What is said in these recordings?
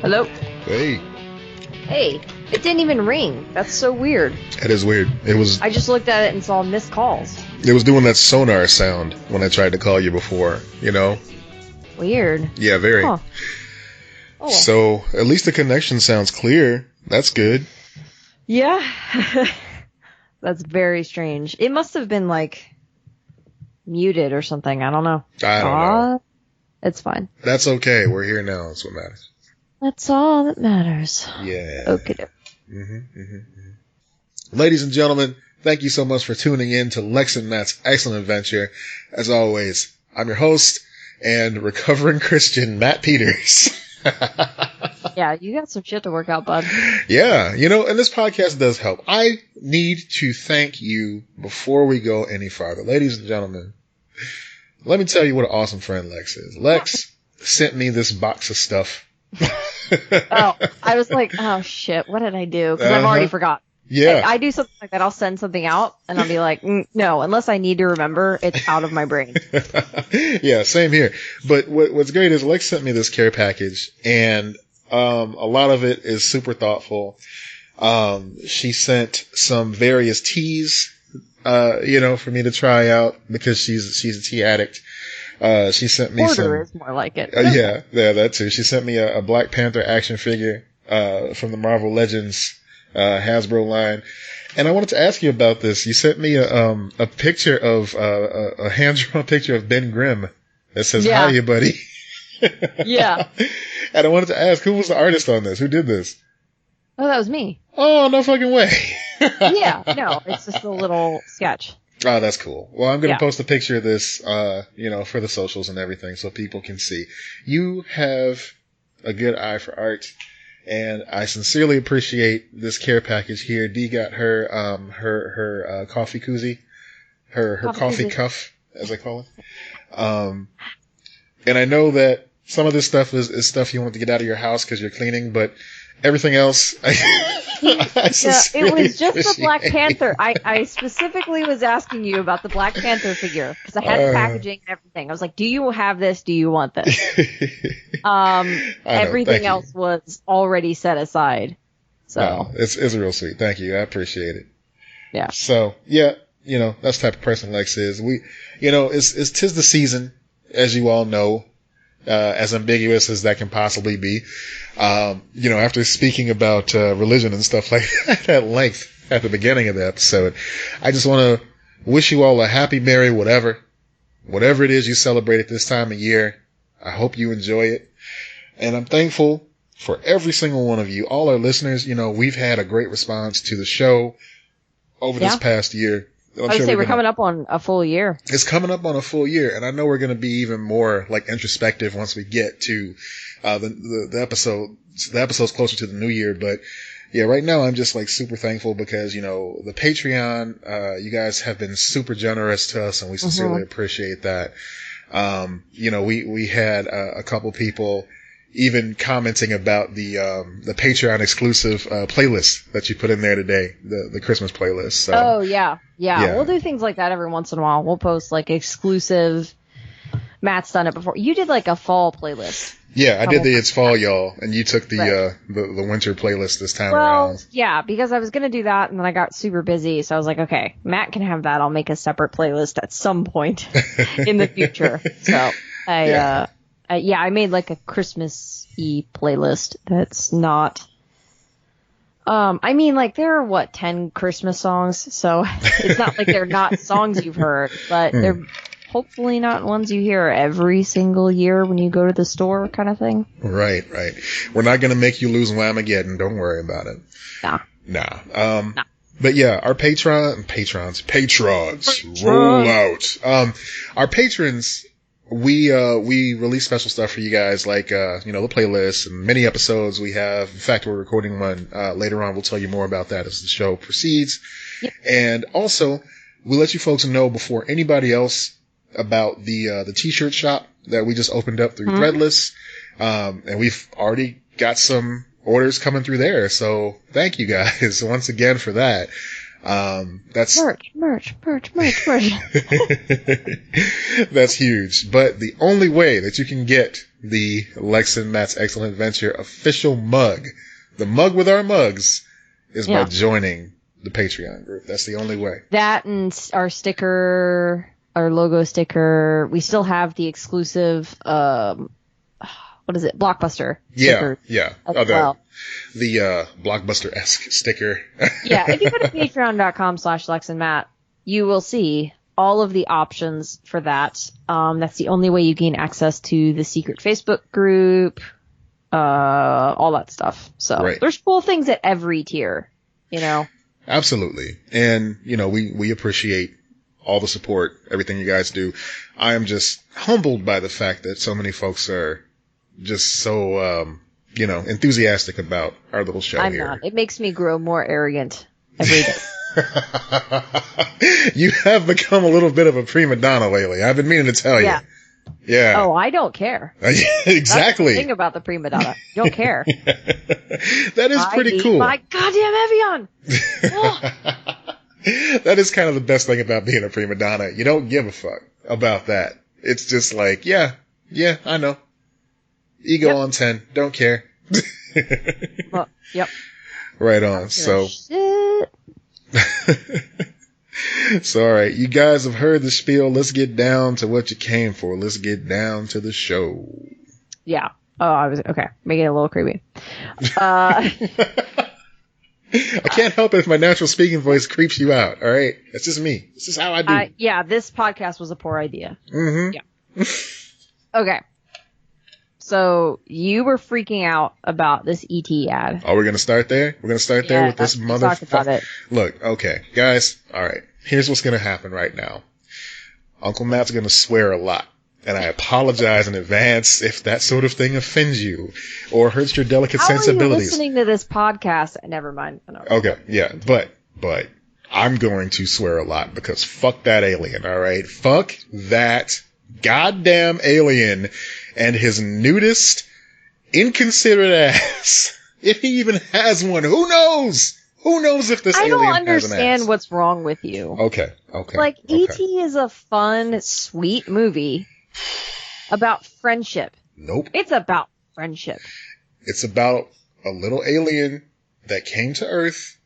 Hello? Hey. Hey, it didn't even ring. That's so weird. That is weird. I just looked at it and saw missed calls. It was doing that sonar sound when I tried to call you before, you know? Weird. Yeah, very. Huh. Oh. So, at least the connection sounds clear. That's good. Yeah. That's very strange. It must have been, muted or something. I don't know. I don't know. It's fine. That's okay. We're here now. That's what matters. That's all that matters. Yeah. Okay. Ladies and gentlemen, thank you so much for tuning in to Lex and Matt's Excellent Adventure. As always, I'm your host and recovering Christian, Matt Peters. Yeah, you got some shit to work out, bud. Yeah, and this podcast does help. I need to thank you before we go any farther. Ladies and gentlemen, let me tell you what an awesome friend Lex is. Lex sent me this box of stuff. Oh, I was like, oh shit, what did I do? Because I've already forgot. Yeah. I do something like that. I'll send something out and I'll be like, no, unless I need to remember, it's out of my brain. Yeah, same here. But what's great is Lex sent me this care package, and a lot of it is super thoughtful. She sent some various teas, for me to try out because she's a tea addict. She sent me Order is more like it. Yeah, that too. She sent me a Black Panther action figure, from the Marvel Legends, Hasbro line. And I wanted to ask you about this. You sent me a picture of, a hand-drawn picture of Ben Grimm that says, yeah. Hiya, buddy. Yeah. And I wanted to ask, who was the artist on this? Who did this? Oh, that was me. Oh, no fucking way. Yeah, no, it's just a little sketch. Oh, that's cool. Well, I'm going to post a picture of this, for the socials and everything so people can see. You have a good eye for art, and I sincerely appreciate this care package here. Dee got her, her coffee koozie, her coffee cuff, as I call it. And I know that some of this stuff is stuff you want to get out of your house because you're cleaning, but everything it was just the Black Panther. I specifically was asking you about the Black Panther figure because I had the packaging and everything. I was like, do you have this? Do you want this? Everything else was already set aside. So it's real sweet. Thank you. I appreciate it. Yeah. So yeah, that's the type of person Lex is. We, it's 'tis the season, as you all know. As ambiguous as that can possibly be. After speaking about religion and stuff like that at length at the beginning of the episode, I just want to wish you all a happy, merry, whatever it is you celebrate at this time of year. I hope you enjoy it. And I'm thankful for every single one of you, all our listeners. We've had a great response to the show over this past year. I would say we're coming up on a full year. It's coming up on a full year, and I know we're going to be even more introspective once we get to the episodes closer to the new year. But yeah, right now I'm just super thankful because the Patreon, you guys have been super generous to us, and we sincerely appreciate that. We had a couple people even commenting about the Patreon exclusive playlist that you put in there today, the Christmas playlist. So. Oh yeah. We'll do things like that every once in a while. We'll post exclusive. Matt's done it before. You did a fall playlist. Yeah, I did the It's Fall, y'all, and you took the winter playlist this time around. Yeah, because I was gonna do that, and then I got super busy, so I was like, okay, Matt can have that. I'll make a separate playlist at some point in the future. So I made a Christmas-y playlist that's not. There are 10 Christmas songs, so it's not like they're not songs you've heard, but they're hopefully not ones you hear every single year when you go to the store kind of thing. Right. We're not going to make you lose Whamageddon. Don't worry about it. Nah. But yeah, our patrons roll out. Our patrons, we release special stuff for you guys, the playlist and many episodes we have. In fact, we're recording one, later on. We'll tell you more about that as the show proceeds. Yep. And also, we let you folks know before anybody else about the t-shirt shop that we just opened up through Threadless. And we've already got some orders coming through there. So thank you guys once again for that. That's merch. That's huge. But the only way that you can get the Lex and Matt's Excellent Adventure official mug, the mug with our mugs, is by joining the Patreon group. That's the only way. That and our sticker, our logo sticker. We still have the exclusive, what is it? Blockbuster sticker. Yeah. The Blockbuster-esque sticker. Yeah, if you go to patreon.com/LexandMatt, you will see all of the options for that. That's the only way you gain access to the secret Facebook group, all that stuff. So There's cool things at every tier, you know. Absolutely. And, you know, we appreciate all the support, everything you guys do. I am just humbled by the fact that so many folks are just so, enthusiastic about our little show here. I'm not. It makes me grow more arrogant every day. You have become a little bit of a prima donna lately. I've been meaning to tell you. Yeah. Oh, I don't care. Exactly. That's the thing about the prima donna. You don't care. That is pretty cool. My goddamn Evian! That is kind of the best thing about being a prima donna. You don't give a fuck about that. It's just like, yeah, I know. Ego on 10. Don't care. Well, yep. Right on. So. So, all right. You guys have heard the spiel. Let's get down to what you came for. Let's get down to the show. Yeah. Oh, okay. Making it a little creepy. I can't help it if my natural speaking voice creeps you out. All right. That's just me. This is how I do. Yeah. This podcast was a poor idea. Mm-hmm. Yeah. Okay. So you were freaking out about this ET ad. Oh, we're going to start there? We're going to start there with this motherfucker. Look, okay, guys, all right. Here's what's going to happen right now. Uncle Matt's going to swear a lot. And I apologize in advance if that sort of thing offends you or hurts your delicate sensibilities. How are you listening to this podcast? Never mind. Okay, yeah, but I'm going to swear a lot because fuck that alien, all right? Fuck that goddamn alien and his nudist, inconsiderate ass. If he even has one, who knows? Who knows if this alien has an ass? I don't understand what's wrong with you. Okay. Like, E.T. is a fun, sweet movie about friendship. Nope. It's about friendship. It's about a little alien that came to Earth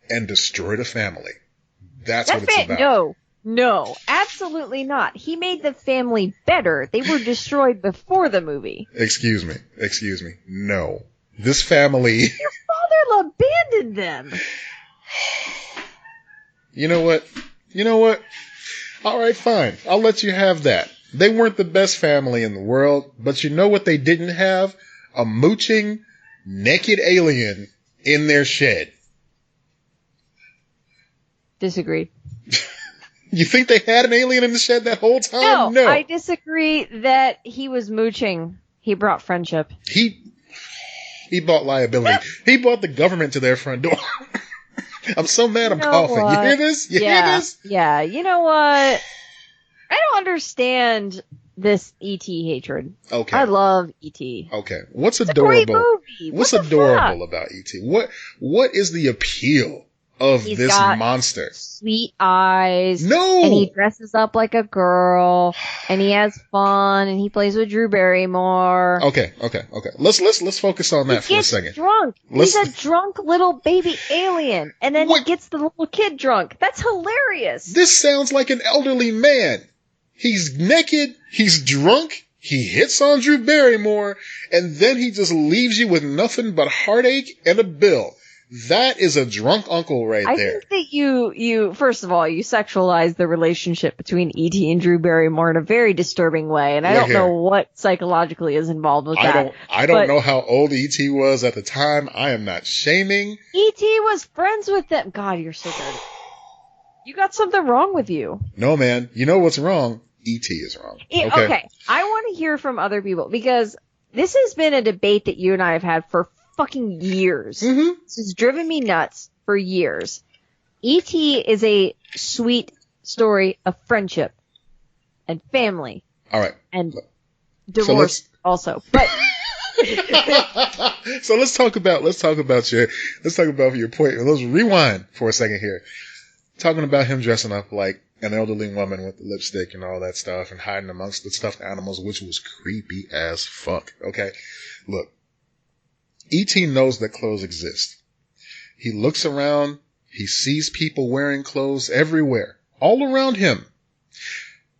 and destroyed a family. That's what it's about. No, absolutely not. He made the family better. They were destroyed before the movie. Excuse me. No. This family... Your father abandoned them. You know what? All right, fine. I'll let you have that. They weren't the best family in the world, but you know what they didn't have? A mooching, naked alien in their shed. Disagreed. You think they had an alien in the shed that whole time? No. I disagree that he was mooching. He brought friendship. He bought liability. He brought the government to their front door. I'm so mad I'm coughing. What? You hear this? You hear this? Yeah. You know what? I don't understand this E.T. hatred. Okay. I love E.T. Okay. What's adorable? It's a great movie. What's adorable about E.T.? What is the appeal of this monster? Sweet eyes. No. And he dresses up like a girl. And he has fun. And he plays with Drew Barrymore. Okay. Let's focus on that for a second. He's drunk. He's a drunk little baby alien. And then he gets the little kid drunk. That's hilarious. This sounds like an elderly man. He's naked. He's drunk. He hits on Drew Barrymore. And then he just leaves you with nothing but heartache and a bill. That is a drunk uncle there. I think that you first of all, you sexualize the relationship between E.T. and Drew Barrymore in a very disturbing way, and I don't know what psychologically is involved with that. I don't know how old E.T. was at the time. I am not shaming. E.T. was friends with them. God, you're so dirty. You got something wrong with you. No, man. You know what's wrong? E.T. is wrong. Okay. I want to hear from other people, because this has been a debate that you and I have had for fucking years. Mm-hmm. This has driven me nuts for years. E.T. is a sweet story of friendship and family. All right. And divorce also. But So let's talk about your point. Let's rewind for a second here. Talking about him dressing up like an elderly woman with the lipstick and all that stuff and hiding amongst the stuffed animals, which was creepy as fuck. Okay. Look, E.T. knows that clothes exist. He looks around. He sees people wearing clothes everywhere, all around him.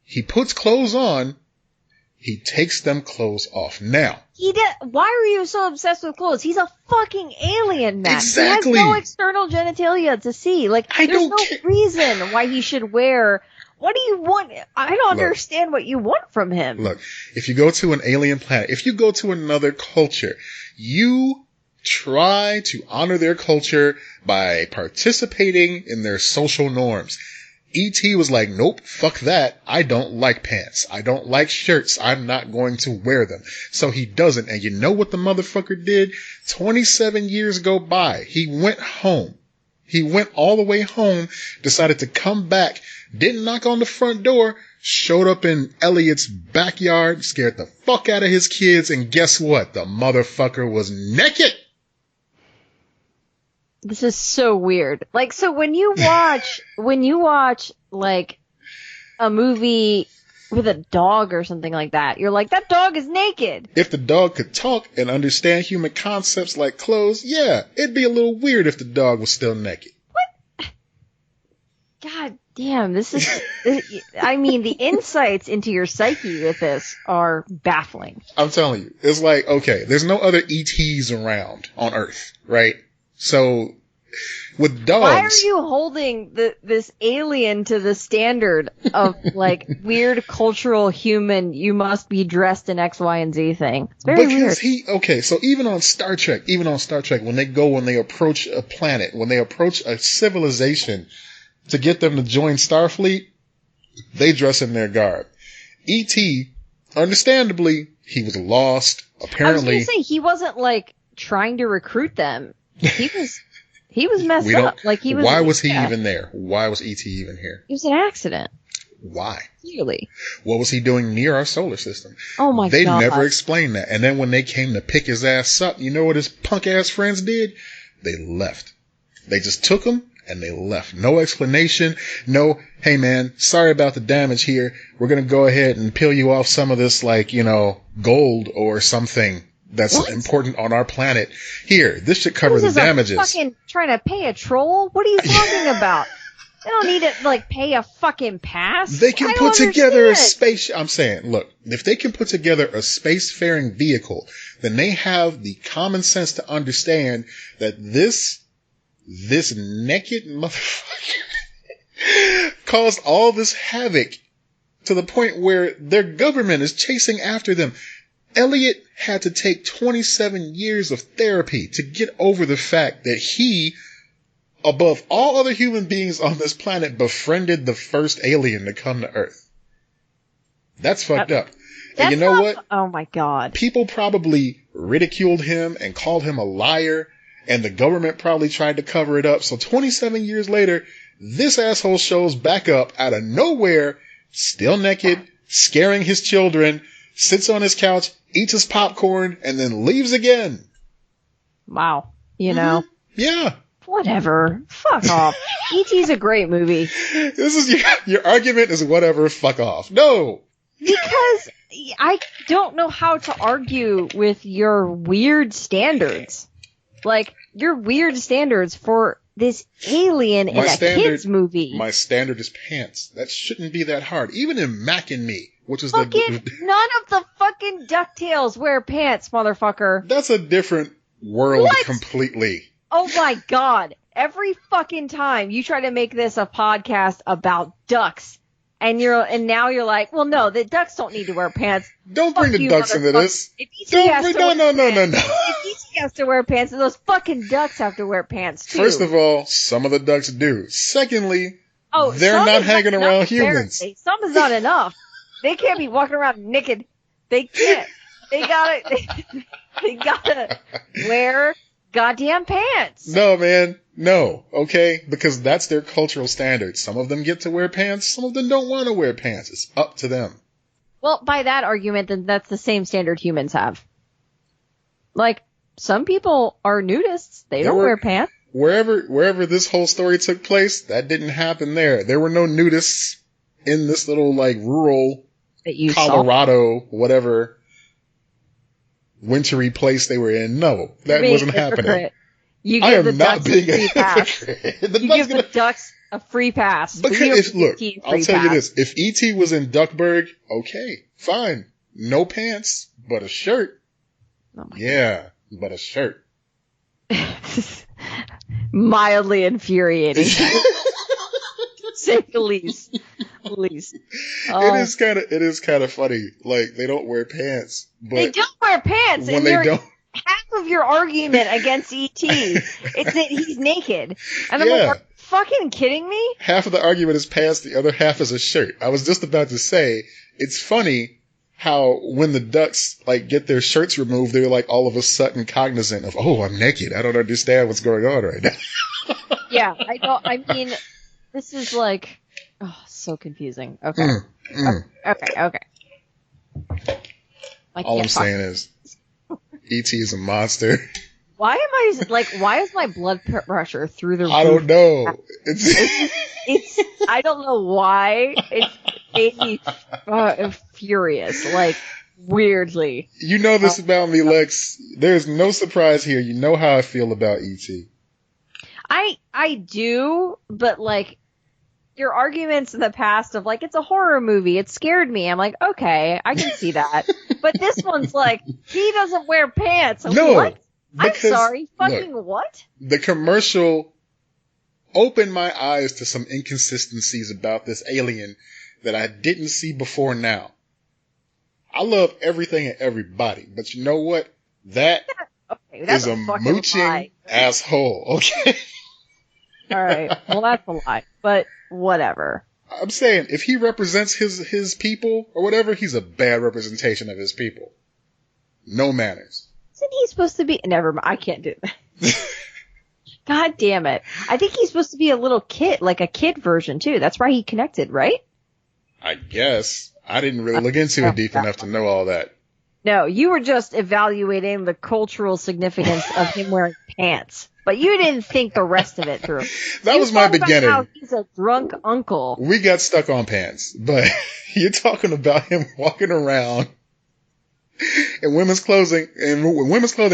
He puts clothes on. He takes them clothes off. Now. Why are you so obsessed with clothes? He's a fucking alien, man. Exactly. He has no external genitalia to see. Like, there's no reason why he should wear. What do you want? I don't understand what you want from him. Look, if you go to an alien planet, if you go to another culture, you try to honor their culture by participating in their social norms. E.T. was like, nope, fuck that. I don't like pants. I don't like shirts. I'm not going to wear them. So he doesn't. And you know what the motherfucker did? 27 years go by. He went home. He went all the way home, decided to come back, didn't knock on the front door, showed up in Elliot's backyard, scared the fuck out of his kids, and guess what? The motherfucker was naked. This is so weird. Like, so when you watch like a movie with a dog or something like that, you're like, that dog is naked. If the dog could talk and understand human concepts like clothes, yeah, it'd be a little weird if the dog was still naked. What? God damn, this is, I mean, the insights into your psyche with this are baffling. I'm telling you, it's like, okay, there's no other ETs around on Earth, right? So, with dogs... Why are you holding this alien to the standard of, like, weird cultural human, you must be dressed in X, Y, and Z thing? It's very weird. Okay, so even on Star Trek, when they approach a planet, when they approach a civilization to get them to join Starfleet, they dress in their garb. E.T., understandably, he was lost, apparently... I was going to say, he wasn't, like, trying to recruit them. He was messed up. Like, he was. Why was he even there? Why was E.T. even here? It was an accident. Why? Clearly. What was he doing near our solar system? Oh my God. They never explained that. And then when they came to pick his ass up, you know what his punk ass friends did? They left. They just took him and they left. No explanation. No, hey man, sorry about the damage here. We're going to go ahead and peel you off some of this, like, gold or something that's important on our planet. Here, this should cover the damages. Fucking trying to pay a troll? What are you talking about? They don't need to, like, pay a fucking pass. They can put together a space... I'm saying, look, if they can put together a spacefaring vehicle, then they have the common sense to understand that this naked motherfucker caused all this havoc to the point where their government is chasing after them. Elliot had to take 27 years of therapy to get over the fact that he, above all other human beings on this planet, befriended the first alien to come to Earth. That's fucked up. And you know what? Oh my God. People probably ridiculed him and called him a liar, and the government probably tried to cover it up. So 27 years later, this asshole shows back up out of nowhere, still naked, scaring his children, sits on his couch, eats his popcorn, and then leaves again. Wow. You know? Yeah. Whatever. Fuck off. E.T.'s a great movie. This is your argument is whatever, fuck off. No. Because I don't know how to argue with your weird standards. Like, your weird standards for this alien in a kid's movie. My standard is pants. That shouldn't be that hard. Even in Mac and Me, which is none of the fucking DuckTales wear pants, motherfucker. That's a different world completely. Oh my God. Every fucking time you try to make this a podcast about ducks, and now you're like, well, no, the ducks don't need to wear pants. Don't bring the ducks into this. If E.T. If E.T. has to wear pants, then those fucking ducks have to wear pants too. First of all, some of the ducks do. Secondly, they're not hanging around humans. Some is not enough. They can't be walking around naked. They can't. They gotta wear goddamn pants. No, man. No. Okay? Because that's their cultural standards. Some of them get to wear pants. Some of them don't want to wear pants. It's up to them. Well, by that argument, then that's the same standard humans have. Like, some people are nudists. They don't wear pants. Wherever this whole story took place, that didn't happen there. There were no nudists in this little, like, rural Colorado, whatever, wintry place they were in. No, that wasn't happening. You give the ducks a free pass. You give the ducks a free pass. Because I'll tell you this. If E.T. was in Duckburg, okay, fine. No pants, but a shirt. Oh my God. But a shirt. Mildly infuriating. Say the least. It is kind of funny. Like, they don't wear pants. But they don't wear pants. When they don't. Half of your argument against E.T. is that he's naked. And I'm like, are you fucking kidding me? Half of the argument is pants, the other half is a shirt. I was just about to say, it's funny how when the ducks, like, get their shirts removed, they're, like, all of a sudden cognizant of, oh, I'm naked. I don't understand what's going on right now. Yeah, I mean, this is, like, so confusing. Okay. Okay. All I'm saying is, E.T. is a monster. Why is my blood pressure through the roof? I don't know. It's I don't know why. It's made me furious, like, weirdly. You know this about me, Lex. There's no surprise here. You know how I feel about E.T. I do, but, like, your arguments in the past of, like, it's a horror movie, it scared me. I'm like, okay, I can see that. But this one's like, he doesn't wear pants. No. What? I'm sorry. Fucking look, what? The commercial opened my eyes to some inconsistencies about this alien that I didn't see before now. I love everything and everybody, but you know what? That is a mooching asshole, okay? Alright, well, that's a lie, but whatever. I'm saying, if he represents his people or whatever, he's a bad representation of his people. No manners. Isn't he supposed to be... Never mind, I can't do that. God damn it. I think he's supposed to be a little kid, like a kid version, too. That's why he connected, right? I guess. I didn't really look into it deep enough to know all that. No, you were just evaluating the cultural significance of him wearing pants. But you didn't think the rest of it through. That was my beginning. How he's a drunk uncle. We got stuck on pants, but you're talking about him walking around in women's clothing,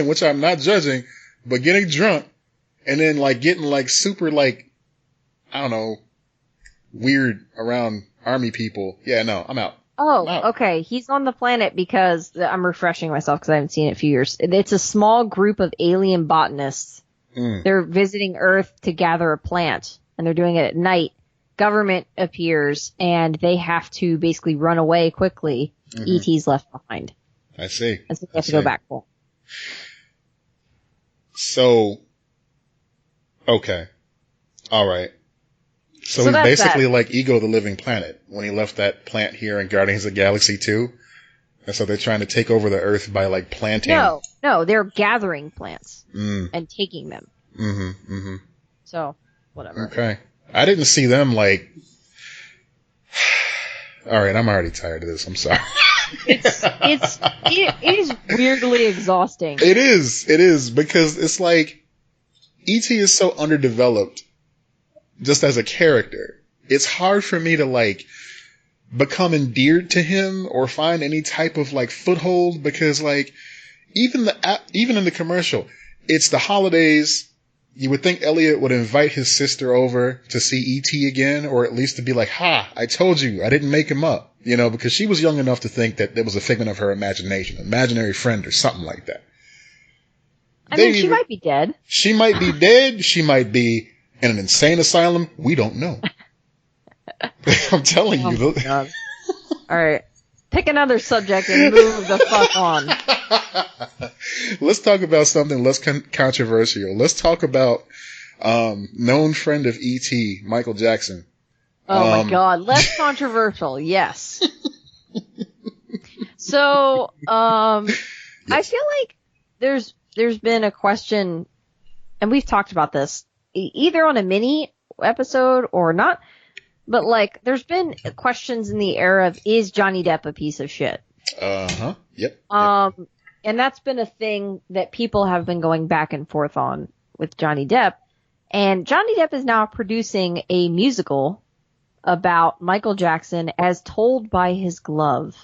which I'm not judging, but getting drunk and then, like, getting, like, super, like, I don't know, weird around army people. Yeah, no, I'm out. Oh, okay. He's on the planet because I'm refreshing myself because I haven't seen it in a few years. It's a small group of alien botanists. They're visiting Earth to gather a plant, and they're doing it at night. Government appears, and they have to basically run away quickly. Mm-hmm. E.T.'s left behind. I see. And so they have to go back for him. So, okay. All right. So he's basically like Ego the Living Planet when he left that plant here in Guardians of the Galaxy 2. And so they're trying to take over the Earth by, like, planting. No, they're gathering plants and taking them. So, whatever. Okay. I didn't see them, like... Alright, I'm already tired of this. I'm sorry. It is weirdly exhausting. It is, because it's like, E.T. is so underdeveloped just as a character. It's hard for me to, like, become endeared to him or find any type of, like, foothold because, like, even in the commercial, it's the holidays. You would think Elliot would invite his sister over to see E.T. again, or at least to be like, ha, I told you, I didn't make him up, you know, because she was young enough to think that it was a figment of her imagination, an imaginary friend or something like that. I mean, she might be dead. She might be dead. She might be in an insane asylum. We don't know. I'm telling you. God. All right. Pick another subject and move the fuck on. Let's talk about something less controversial. Let's talk about known friend of E.T., Michael Jackson. Oh my God. Less controversial. Yes. So, yes. I feel like there's been a question, and we've talked about this either on a mini episode or not. But, like, there's been questions in the era of, is Johnny Depp a piece of shit? Yep. And that's been a thing that people have been going back and forth on with Johnny Depp. And Johnny Depp is now producing a musical about Michael Jackson as told by his glove.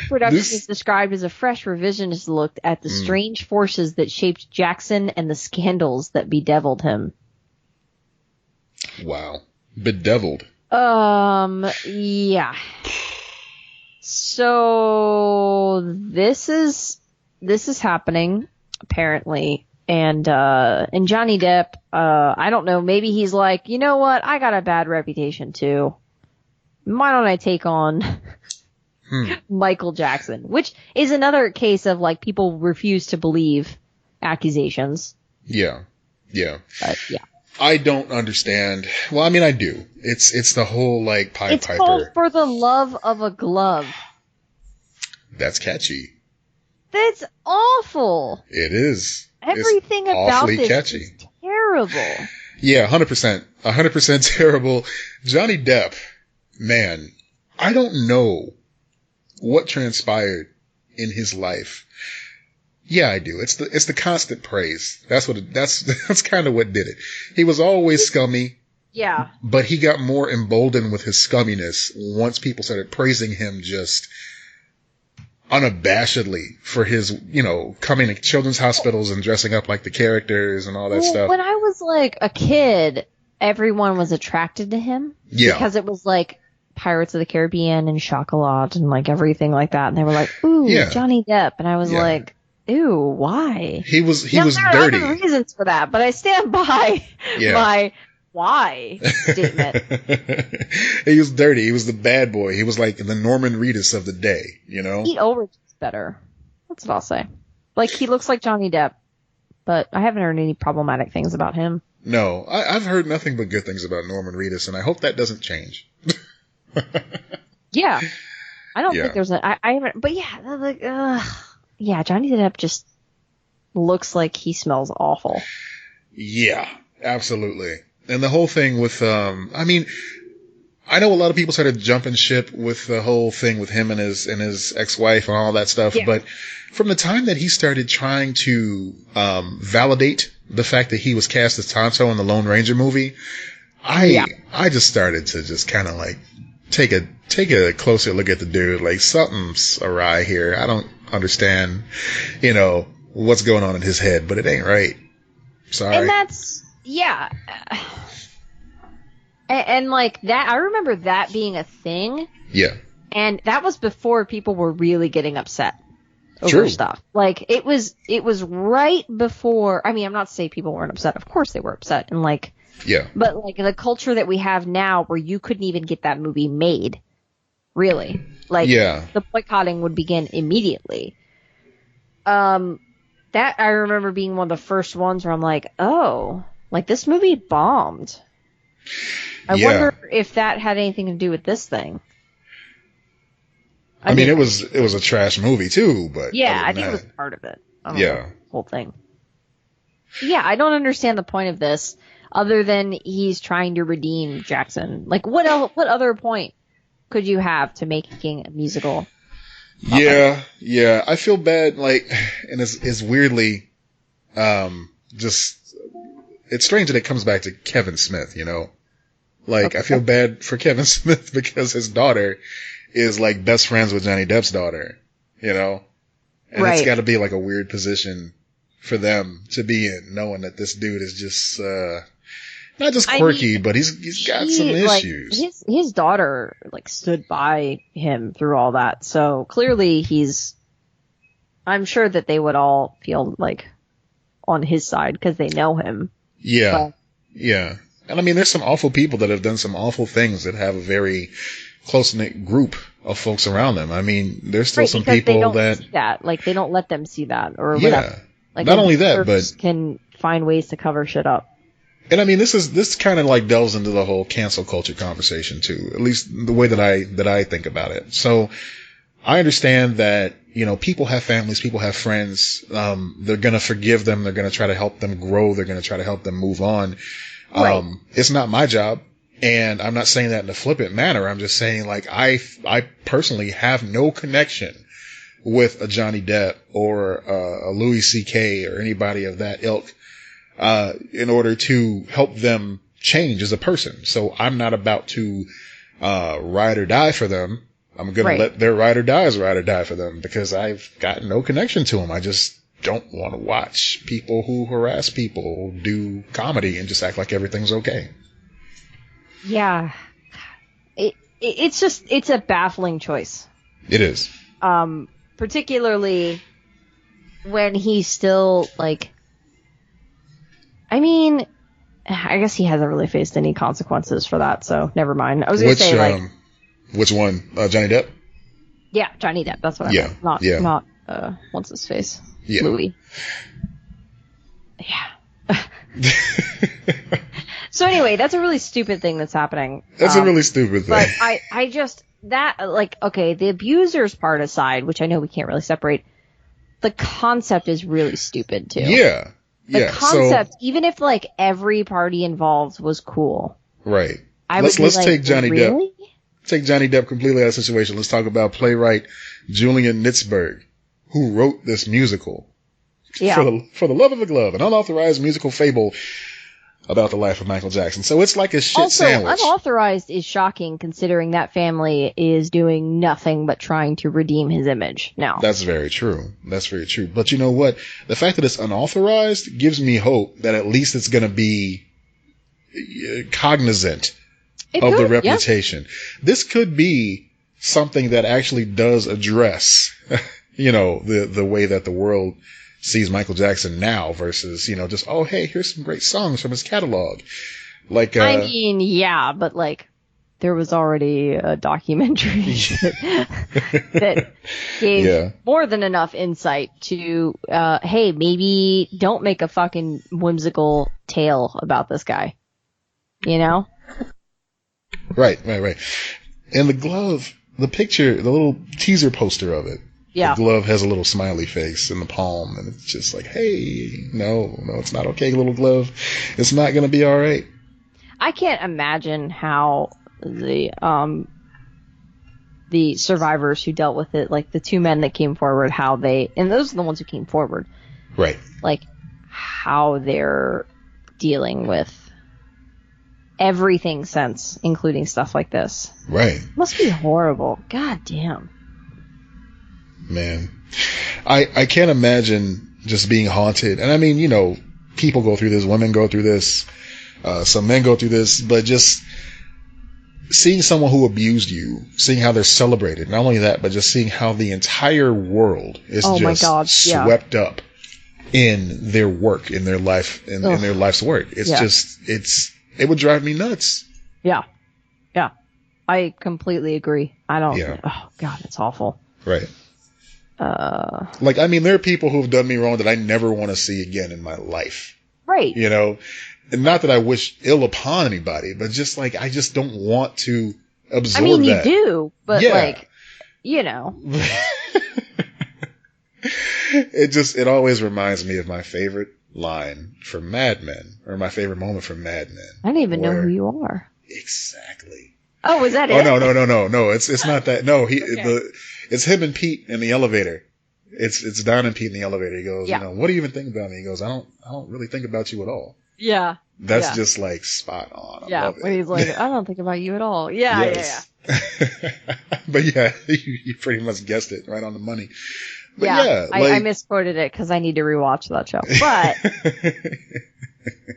Production is described as a fresh revisionist look at the strange forces that shaped Jackson and the scandals that bedeviled him. Wow. Bedeviled. Yeah. So this is happening apparently, and Johnny Depp, I don't know, maybe he's like, you know what, I got a bad reputation too. Why don't I take on Michael Jackson? Which is another case of like people refuse to believe accusations. Yeah. But yeah. I don't understand. Well, I mean, I do. It's the whole like Pied It's Piper. called For the Love of a Glove. That's catchy. That's awful. It is. Everything about this catchy. is terrible. Yeah, 100%. 100% terrible. Johnny Depp, man, I don't know what transpired in his life. Yeah, I do. It's the constant praise. That's kind of what did it. He was always scummy. Yeah. But he got more emboldened with his scumminess once people started praising him just unabashedly for his, coming to children's hospitals and dressing up like the characters and all that stuff. When I was like a kid, everyone was attracted to him. Yeah. Because it was like Pirates of the Caribbean and Chocolat and like everything like that. And they were like, ooh, yeah. Johnny Depp. And I was like, ew, why? He was dirty. There are reasons for that, but I stand by my why statement. He was dirty. He was the bad boy. He was like the Norman Reedus of the day, Pete Ulrich is better. That's what I'll say. Like, he looks like Johnny Depp, but I haven't heard any problematic things about him. No, I've heard nothing but good things about Norman Reedus, and I hope that doesn't change. Yeah. I don't think there's I haven't, but yeah, like, yeah, Johnny Depp just looks like he smells awful. Yeah, absolutely. And the whole thing with, I mean, I know a lot of people started jumping ship with the whole thing with him and his ex-wife and all that stuff, but from the time that he started trying to validate the fact that he was cast as Tonto in the Lone Ranger movie, I just started to just kind of like take a closer look at the dude. Like, something's awry here. I don't understand, what's going on in his head, but it ain't right. Sorry. And that's, and like that, I remember that being a thing. Yeah. And that was before people were really getting upset over stuff. Like, it was right before, I mean, I'm not saying people weren't upset. Of course they were upset. And like, but like the culture that we have now where you couldn't even get that movie made, really. Like, the boycotting would begin immediately. That I remember being one of the first ones where I'm like, oh, like this movie bombed. I wonder if that had anything to do with this thing. I mean, it was a trash movie too, but I think it was part of it. I don't know, the whole thing. Yeah, I don't understand the point of this other than he's trying to redeem Jackson. Like, what other point could you have to making a musical? Yeah. I feel bad, like, and it's weirdly, just, it's strange that it comes back to Kevin Smith, Like, I feel bad for Kevin Smith because his daughter is, like, best friends with Johnny Depp's daughter, And it's gotta be, like, a weird position for them to be in, knowing that this dude is just, not just quirky, but he's got some issues. Like, his daughter like stood by him through all that, so clearly I'm sure that they would all feel like on his side because they know him. Yeah. And I mean, there's some awful people that have done some awful things that have a very close-knit group of folks around them. I mean, there's still some people that like, they don't let them see that or whatever. Like, not only that, but can find ways to cover shit up. And I mean, this kind of like delves into the whole cancel culture conversation too, at least the way that I think about it. So I understand that, people have families, people have friends. They're going to forgive them. They're going to try to help them grow. They're going to try to help them move on. It's not my job. And I'm not saying that in a flippant manner. I'm just saying, like, I personally have no connection with a Johnny Depp or a Louis C.K. or anybody of that ilk in order to help them change as a person. So I'm not about to ride or die for them. I'm going to let their ride or die for them because I've got no connection to them. I just don't want to watch people who harass people do comedy and just act like everything's okay. Yeah. It's a baffling choice. It is. Particularly when he's still like, I mean, I guess he hasn't really faced any consequences for that, so never mind. I was going to say like, which one? Johnny Depp? Yeah, Johnny Depp. That's what I meant. Not what's his face? Yeah. Louis. Yeah. So anyway, that's a really stupid thing that's happening. That's a really stupid thing. But I just, okay, the abusers part aside, which I know we can't really separate, the concept is really stupid too. Yeah. The concept, even if like every party involved was cool. Right. Let's take Johnny Depp. Take Johnny Depp completely out of the situation. Let's talk about playwright Julian Nitzberg, who wrote this musical. Yeah. For the love of a glove, an unauthorized musical fable about the life of Michael Jackson. So it's like a shit sandwich. Also, unauthorized is shocking considering that family is doing nothing but trying to redeem his image now. That's very true. That's very true. But you know what? The fact that it's unauthorized gives me hope that at least it's going to be cognizant of the reputation. Yeah. This could be something that actually does address, the way that the world sees Michael Jackson now versus, just, oh, hey, here's some great songs from his catalog. Like, I mean, yeah, but like, there was already a documentary that gave more than enough insight to, hey, maybe don't make a fucking whimsical tale about this guy. Right. And the glove, the picture, the little teaser poster of it. Yeah. The glove has a little smiley face in the palm, and it's just like, hey, no, it's not okay, little glove. It's not going to be all right. I can't imagine how the survivors who dealt with it, like the two men that came forward, and those are the ones who came forward. Right. Like, how they're dealing with everything since, including stuff like this. Right. Must be horrible. God damn. Man, I can't imagine just being haunted. And I mean, people go through this, women go through this, some men go through this, but just seeing someone who abused you, seeing how they're celebrated, not only that, but just seeing how the entire world is swept up in their work, in their life, in their life's work. It's it would drive me nuts. Yeah. Yeah. I completely agree. Oh God, it's awful. Right. There are people who have done me wrong that I never want to see again in my life. Right. And not that I wish ill upon anybody, but just like, I just don't want to absorb that. You do, but it always reminds me of my favorite line from Mad Men, or my favorite moment from Mad Men. I don't even know who you are. Exactly. Oh, was that it? Oh, no. It's not that. No, it's him and Pete in the elevator. It's Don and Pete in the elevator. He goes, what do you even think about me? He goes, I don't really think about you at all. Yeah. That's just like spot on. I love it. When he's like, I don't think about you at all. Yeah, yes. Yeah. But you pretty much guessed it right on the money. But I misquoted it because I need to rewatch that show.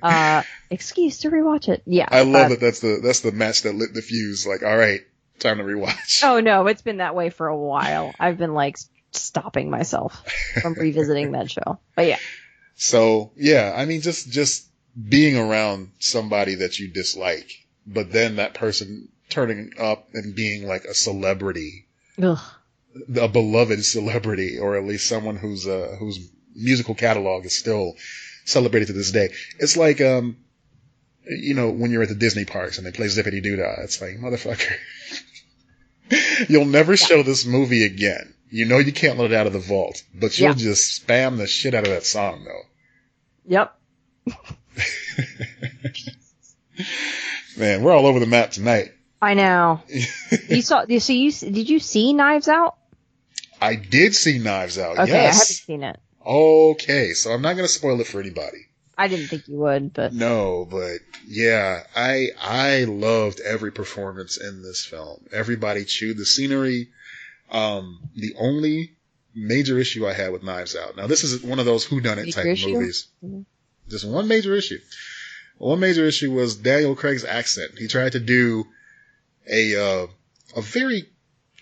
But excuse to rewatch it. Yeah. I love that. That's the match that lit the fuse. Like, all right, time to rewatch. Oh no, it's been that way for a while. I've been like stopping myself from revisiting that show. But yeah. So I mean, just being around somebody that you dislike, but then that person turning up and being like a celebrity. Ugh. A beloved celebrity, or at least someone whose musical catalog is still celebrated to this day. It's like, when you're at the Disney parks and they play Zippity Doo Dah, it's like, motherfucker, you'll never show this movie again. You can't let it out of the vault, but you'll just spam the shit out of that song, though. Yep. Man, we're all over the map tonight. I know. Did you see Knives Out? I did see Knives Out. Okay, yes. I haven't seen it. Okay, so I'm not going to spoil it for anybody. I didn't think you would, but no, but yeah, I loved every performance in this film. Everybody chewed the scenery. The only major issue I had with Knives Out. Now, this is one of those whodunit type movies. Mm-hmm. Just one major issue. One major issue was Daniel Craig's accent. He tried to do a very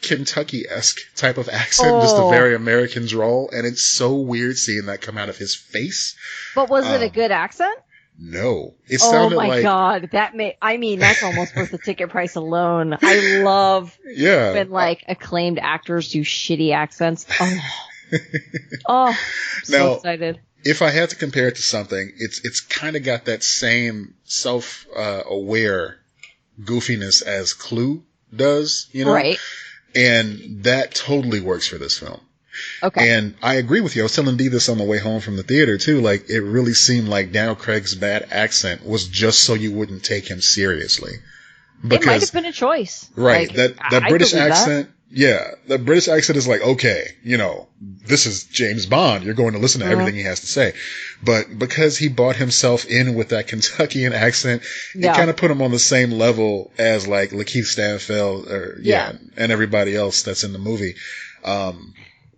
Kentucky-esque type of accent, just a very American drawl, and it's so weird seeing that come out of his face. But was it a good accent? No. It sounded like... Oh my god, that's almost worth the ticket price alone. I love when, like, acclaimed actors do shitty accents. Oh, so excited. If I had to compare it to something, it's kind of got that same self-aware goofiness as Clue does, you know? Right. And that totally works for this film. Okay. And I agree with you. I was telling Dee this on the way home from the theater too. Like, it really seemed like Daniel Craig's bad accent was just so you wouldn't take him seriously. Because, it might have been a choice. Right. Like, that British accent. Yeah. The British accent is like, okay, you know, this is James Bond. You're going to listen to everything he has to say. But because he bought himself in with that Kentuckian accent, it kind of put him on the same level as like Lakeith Stanfield and everybody else that's in the movie.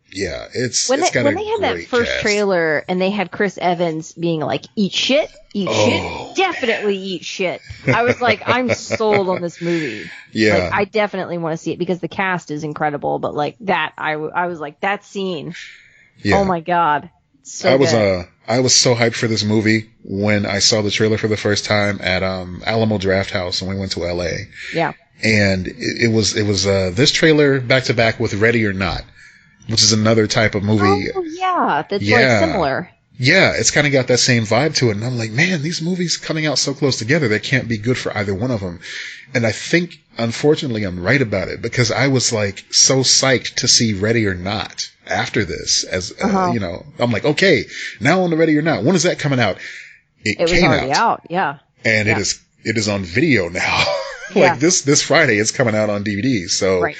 Yeah, when they had that first trailer and they had Chris Evans being like, eat shit, definitely eat shit. I was like, I'm sold on this movie. Yeah. Like, I definitely want to see it because the cast is incredible, but like that, I was like, that scene. Yeah. Oh my God. So I was so hyped for this movie when I saw the trailer for the first time at, Alamo Drafthouse when we went to LA. Yeah. And it was this trailer back to back with Ready or Not, which is another type of movie. Oh, yeah. That's like similar. Yeah, it's kind of got that same vibe to it. And I'm like, man, these movies coming out so close together, they can't be good for either one of them. And I think, unfortunately, I'm right about it because I was like so psyched to see Ready or Not after this. As you know, I'm like, okay, now on the Ready or Not. When is that coming out? It was came already out. Yeah. And it is on video now. Like this Friday, it's coming out on DVD. So. Right.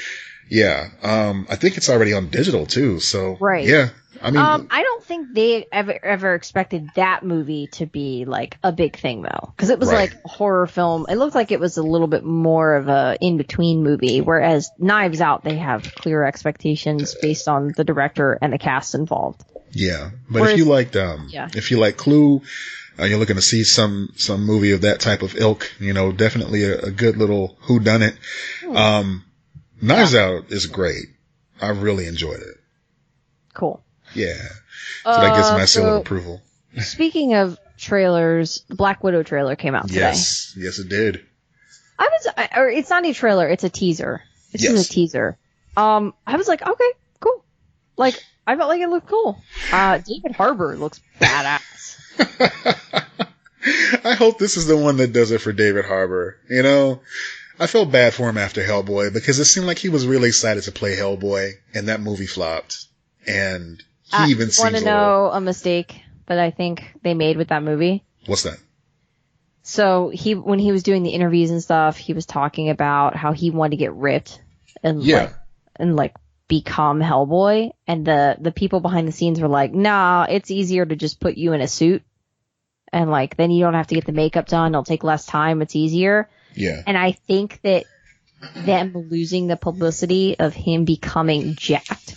Yeah, I think it's already on digital too. So yeah, I mean, I don't think they ever expected that movie to be like a big thing though, because it was like a horror film. It looked like it was a little bit more of a in between movie, whereas Knives Out they have clear expectations based on the director and the cast involved. Yeah, but if you liked if you like Clue, you're looking to see some movie of that type of ilk, you know, definitely a good little whodunit. Knives Out is great. I really enjoyed it. Cool. Yeah. So that gets my seal of approval. Speaking of trailers, the Black Widow trailer came out today. Yes, it did. It's not a trailer, it's a teaser. It's just a teaser. I was like, okay, cool. Like, I felt like it looked cool. David Harbour looks badass. I hope this is the one that does it for David Harbour. You know? I felt bad for him after Hellboy because it seemed like he was really excited to play Hellboy, and that movie flopped. And he even seems. Want to know a mistake that I think they made with that movie? What's that? So when he was doing the interviews and stuff, he was talking about how he wanted to get ripped and become Hellboy, and the people behind the scenes were like, "Nah, it's easier to just put you in a suit, and like then you don't have to get the makeup done. It'll take less time. It's easier." Yeah. And I think that them losing the publicity of him becoming jacked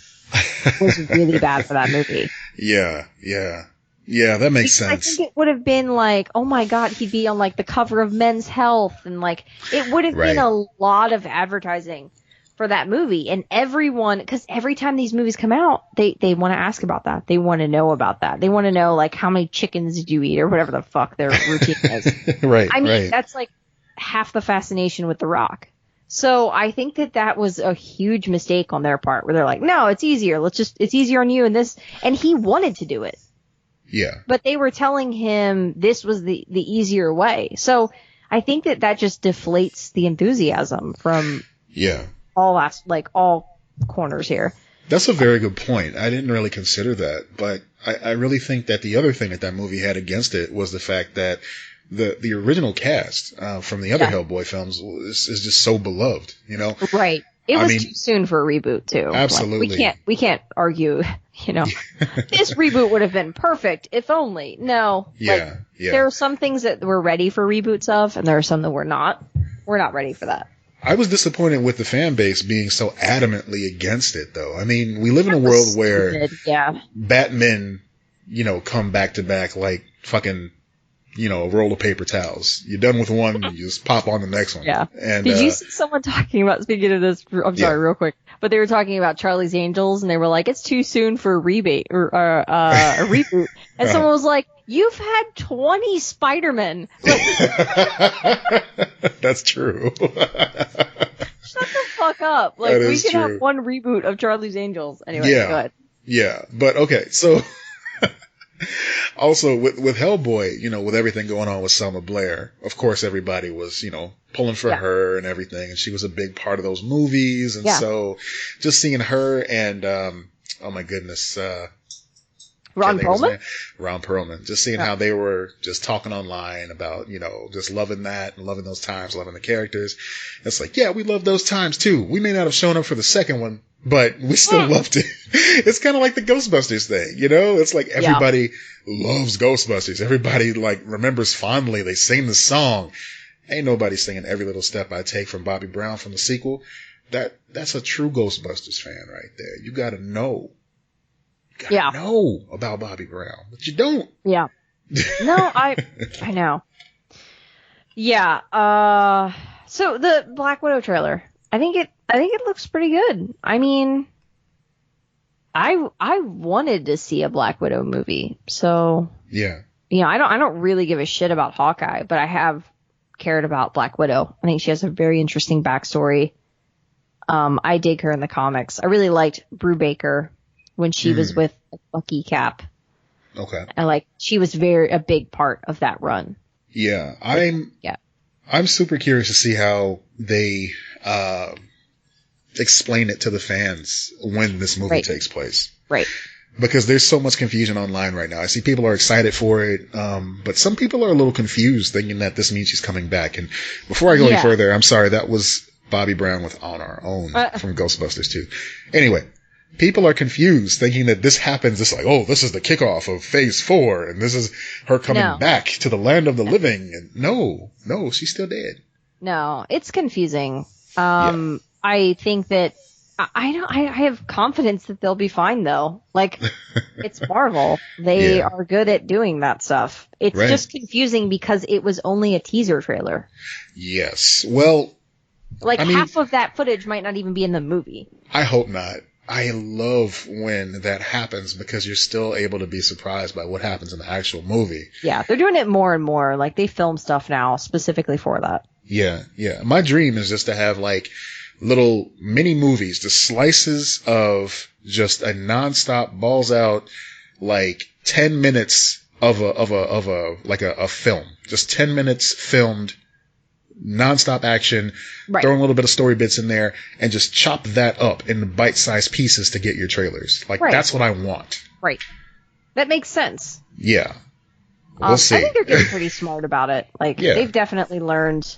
was really bad for that movie. Yeah, that makes sense. I think it would have been like, oh my God, he'd be on like the cover of Men's Health, and like it would have been a lot of advertising for that movie. And everyone, because every time these movies come out, they want to ask about that. They want to know about that. They want to know like how many chickens did you eat or whatever the fuck their routine is. Right. I mean, that's like half the fascination with The Rock. So I think that was a huge mistake on their part where they're like, no, it's easier. It's easier on you and this. And he wanted to do it. Yeah. But they were telling him this was the easier way. So I think that just deflates the enthusiasm from all corners here. That's a very good point. I didn't really consider that, but I really think that the other thing that movie had against it was the fact that the original cast from the other Hellboy films is just so beloved, you know? Right. It was too soon for a reboot too. Absolutely. Like, we can't argue, this reboot would have been perfect if only. No. Yeah. There are some things that we're ready for reboots of, and there are some that we're not. We're not ready for that. I was disappointed with the fan base being so adamantly against it, though. I mean, we live in a world where Batmen, come back to back like fucking, a roll of paper towels. You're done with one, you just pop on the next one. Yeah. And, did you see someone talking about, speaking of this, I'm sorry, real quick, but they were talking about Charlie's Angels, and they were like, it's too soon for a rebate, or a reboot. And someone was like, you've had 20 Spider-Men. That's true. Shut the fuck up. Like, we can have one reboot of Charlie's Angels. Anyway, go ahead. Yeah, but okay, so also with Hellboy, with everything going on with Selma Blair, of course everybody was, pulling for her and everything, and she was a big part of those movies, and so just seeing her and oh my goodness, Ron Perlman. Just seeing how they were just talking online about, just loving that and loving those times, loving the characters. It's like, yeah, we love those times too. We may not have shown up for the second one, but we still loved it. It's kind of like the Ghostbusters thing, It's like everybody loves Ghostbusters. Everybody remembers fondly. They sing the song. Ain't nobody singing Every Little Step I Take from Bobby Brown from the sequel. That's a true Ghostbusters fan right there. You gotta know. Know about Bobby Brown, but you don't. Yeah. No, I know. Yeah. So the Black Widow trailer, I think it looks pretty good. I mean, I wanted to see a Black Widow movie, so yeah. I don't really give a shit about Hawkeye, but I have cared about Black Widow. I think she has a very interesting backstory. I dig her in the comics. I really liked Brubaker when she was with Bucky Cap. Okay. And she was a big part of that run. Yeah. I'm super curious to see how they explain it to the fans when this movie takes place. Right. Because there's so much confusion online right now. I see people are excited for it, but some people are a little confused thinking that this means she's coming back. And before I go any further, I'm sorry, that was Bobby Brown with On Our Own from Ghostbusters 2. Anyway. People are confused, thinking that this happens. It's like, oh, this is the kickoff of Phase 4, and this is her coming back to the land of the living. And no, she's still dead. No, it's confusing. I think that I have confidence that they'll be fine, though. It's Marvel; they are good at doing that stuff. It's just confusing because it was only a teaser trailer. Yes, well, half of that footage might not even be in the movie. I hope not. I love when that happens because you're still able to be surprised by what happens in the actual movie. Yeah, they're doing it more and more. They film stuff now specifically for that. Yeah. My dream is just to have little mini movies, just slices of just a nonstop balls out 10 minutes of a film. Just 10 minutes filmed. Non-stop action, throw a little bit of story bits in there, and just chop that up into bite-sized pieces to get your trailers. That's what I want. Right. That makes sense. Yeah. We'll see. I think they're getting pretty smart about it. They've definitely learned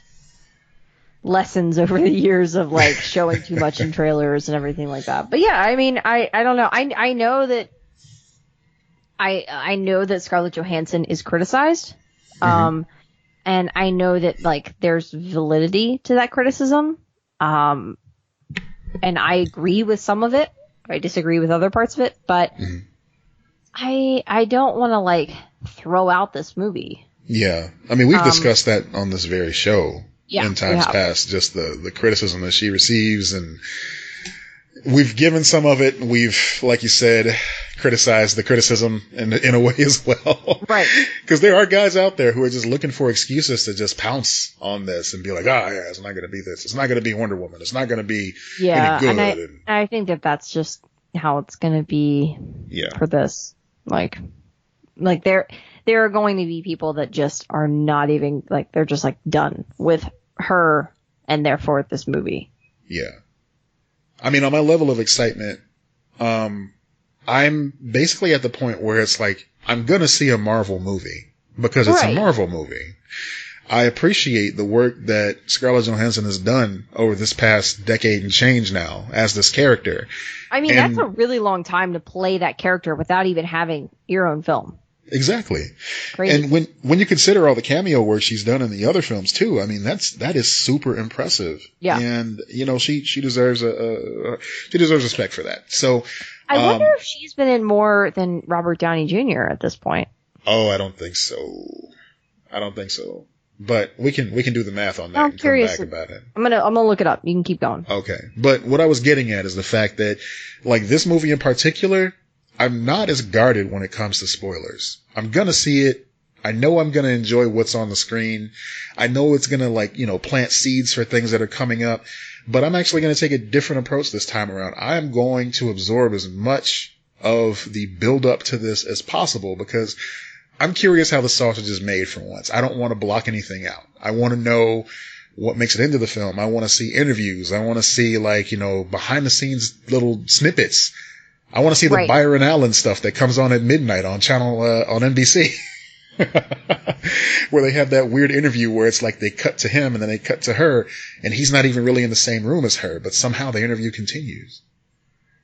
lessons over the years of showing too much in trailers and everything like that. But yeah, I mean, I don't know. I know that I know that Scarlett Johansson is criticized. And I know that there's validity to that criticism. And I agree with some of it. I disagree with other parts of it, but I don't want to throw out this movie. Yeah. I mean, we've discussed that on this very show in times past, just the criticism that she receives, and we've given some of it. We've, like you said, criticized the criticism in a way as well. Right. Because there are guys out there who are just looking for excuses to just pounce on this and be like, it's not going to be this. It's not going to be Wonder Woman. It's not going to be any good. And I think that that's just how it's going to be for this. There are going to be people that just are not even, they're just done with her and therefore this movie. Yeah. I mean, on my level of excitement, I'm basically at the point where it's I'm going to see a Marvel movie because it's a Marvel movie. I appreciate the work that Scarlett Johansson has done over this past decade and change now as this character. I mean, that's a really long time to play that character without even having your own film. Exactly. Crazy. And when you consider all the cameo work she's done in the other films too, I mean, that is super impressive. Yeah. And, you know, she deserves she deserves respect for that. So. I wonder if she's been in more than Robert Downey Jr. at this point. Oh, I don't think so. But we can do the math on that I'm and curious. come back about it. I'm gonna look it up. You can keep going. Okay. But what I was getting at is the fact that, like, this movie in particular, I'm not as guarded when it comes to spoilers. I'm gonna see it. I know I'm gonna enjoy what's on the screen. I know it's gonna, like, you know, plant seeds for things that are coming up. But I'm actually gonna take a different approach this time around. I am going to absorb as much of the build up to this as possible because I'm curious how the sausage is made for once. I don't want to block anything out. I want to know what makes it into the film. I want to see interviews. I want to see, like, you know, behind the scenes little snippets. I want to see the Byron Allen stuff that comes on at midnight on on NBC. Where they have that weird interview where it's like they cut to him and then they cut to her and he's not even really in the same room as her, but somehow the interview continues.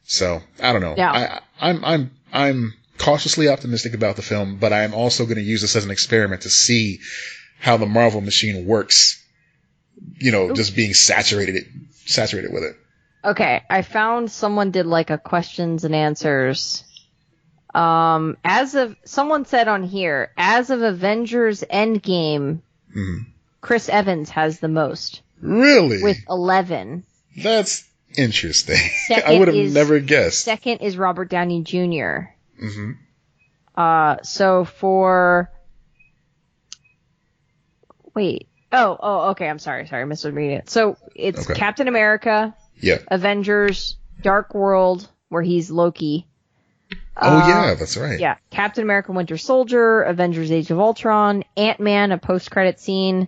So, I don't know. Yeah. I'm cautiously optimistic about the film, but I am also going to use this as an experiment to see how the Marvel machine works, you know, just being saturated with it. Okay, I found someone did like a questions and answers. Someone said on here, as of Avengers Endgame, Chris Evans has the most. Really? With 11. That's interesting. I would have never guessed. Second is Robert Downey Jr. Mm-hmm. So for... Wait. Oh, okay, I'm sorry, I misread it. So it's Captain America, Avengers, Dark World, where he's Loki. Yeah, that's right. Yeah, Captain America Winter Soldier, Avengers Age of Ultron, Ant-Man, a post-credit scene,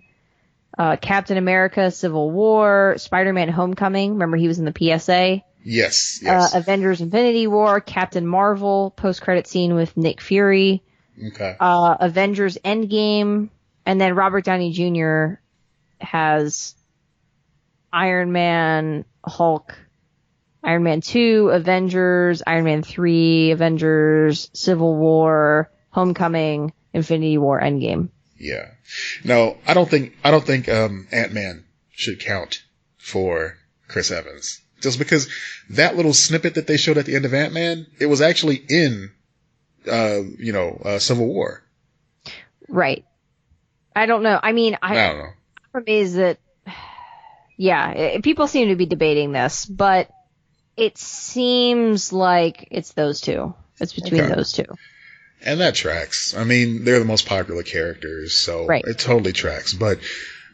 Captain America Civil War, Spider-Man Homecoming, remember he was in the PSA? Yes. Avengers Infinity War, Captain Marvel, post-credit scene with Nick Fury, Avengers Endgame, and then Robert Downey Jr. has Iron Man, Hulk, Iron Man 2, Avengers, Iron Man 3, Avengers, Civil War, Homecoming, Infinity War, Endgame. Yeah. No, I don't think Ant-Man should count for Chris Evans. Just because that little snippet that they showed at the end of Ant-Man, it was actually in, Civil War. Right. I don't know. I mean, I don't know. I'm amazed that, people seem to be debating this, but it seems like it's those two. It's between those two. And that tracks. I mean, they're the most popular characters, so it totally tracks. But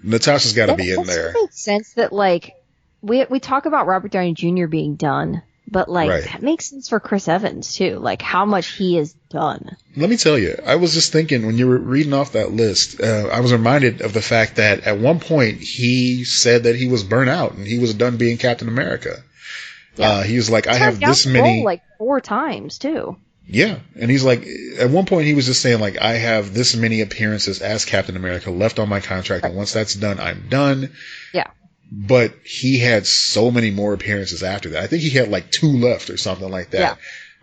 Natasha's got to be in there. It makes sense that, like, we talk about Robert Downey Jr. being done, but, like, that makes sense for Chris Evans, too. Like, how much he has done. Let me tell you, I was just thinking, when you were reading off that list, I was reminded of the fact that at one point he said that he was burnt out and he was done being Captain America. Yeah. He was like, I have this many. Like 4 times, too. Yeah. And he's like, at one point he was just saying, like, I have this many appearances as Captain America left on my contract, and once that's done, I'm done. Yeah. But he had so many more appearances after that. I think he had like 2 left or something like that.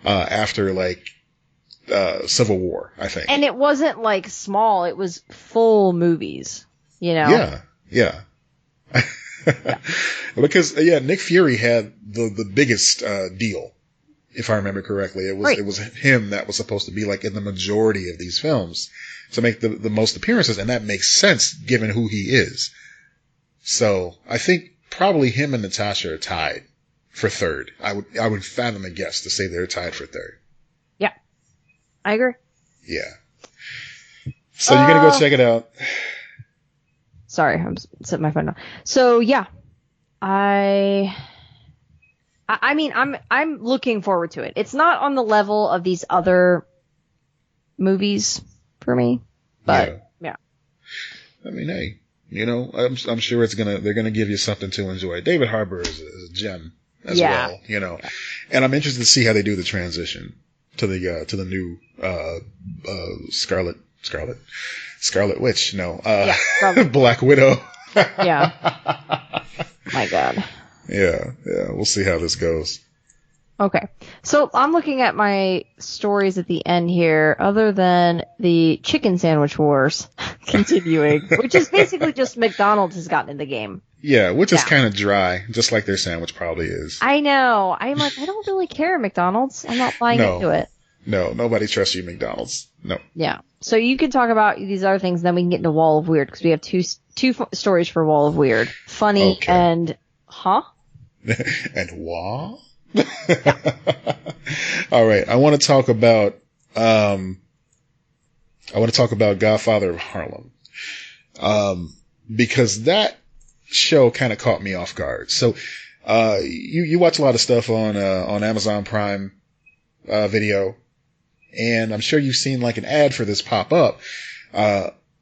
Yeah. After like Civil War, I think. And it wasn't like small, it was full movies, you know? Yeah. Because Nick Fury had the biggest deal, if I remember correctly. It was him that was supposed to be like in the majority of these films to make the most appearances, and that makes sense given who he is. So I think probably him and Natasha are tied for third. I would fathom a guess to say they're tied for third. Yeah, I agree. Yeah. So you're gonna go check it out. Sorry, I'm setting my phone down. So yeah, I mean, I'm looking forward to it. It's not on the level of these other movies for me, but yeah. I mean, hey, you know, I'm sure they're gonna give you something to enjoy. David Harbour is a gem as well, you know, and I'm interested to see how they do the transition to the new Scarlet Scarlet Witch. No, Black Widow. Yeah. My God. Yeah. We'll see how this goes. Okay. So I'm looking at my stories at the end here, other than the chicken sandwich wars continuing, which is basically just McDonald's has gotten in the game. Yeah, which is kind of dry, just like their sandwich probably is. I know. I'm like, I don't really care, McDonald's. I'm not buying into it. No, nobody trusts you, McDonald's. No. Yeah. So you can talk about these other things, and then we can get into Wall of Weird, because we have two stories for Wall of Weird. Funny and... Huh? And what? All right. I want to talk about Godfather of Harlem. Because that show kind of caught me off guard. So, you watch a lot of stuff on Amazon Prime, Video, and I'm sure you've seen like an ad for this pop up.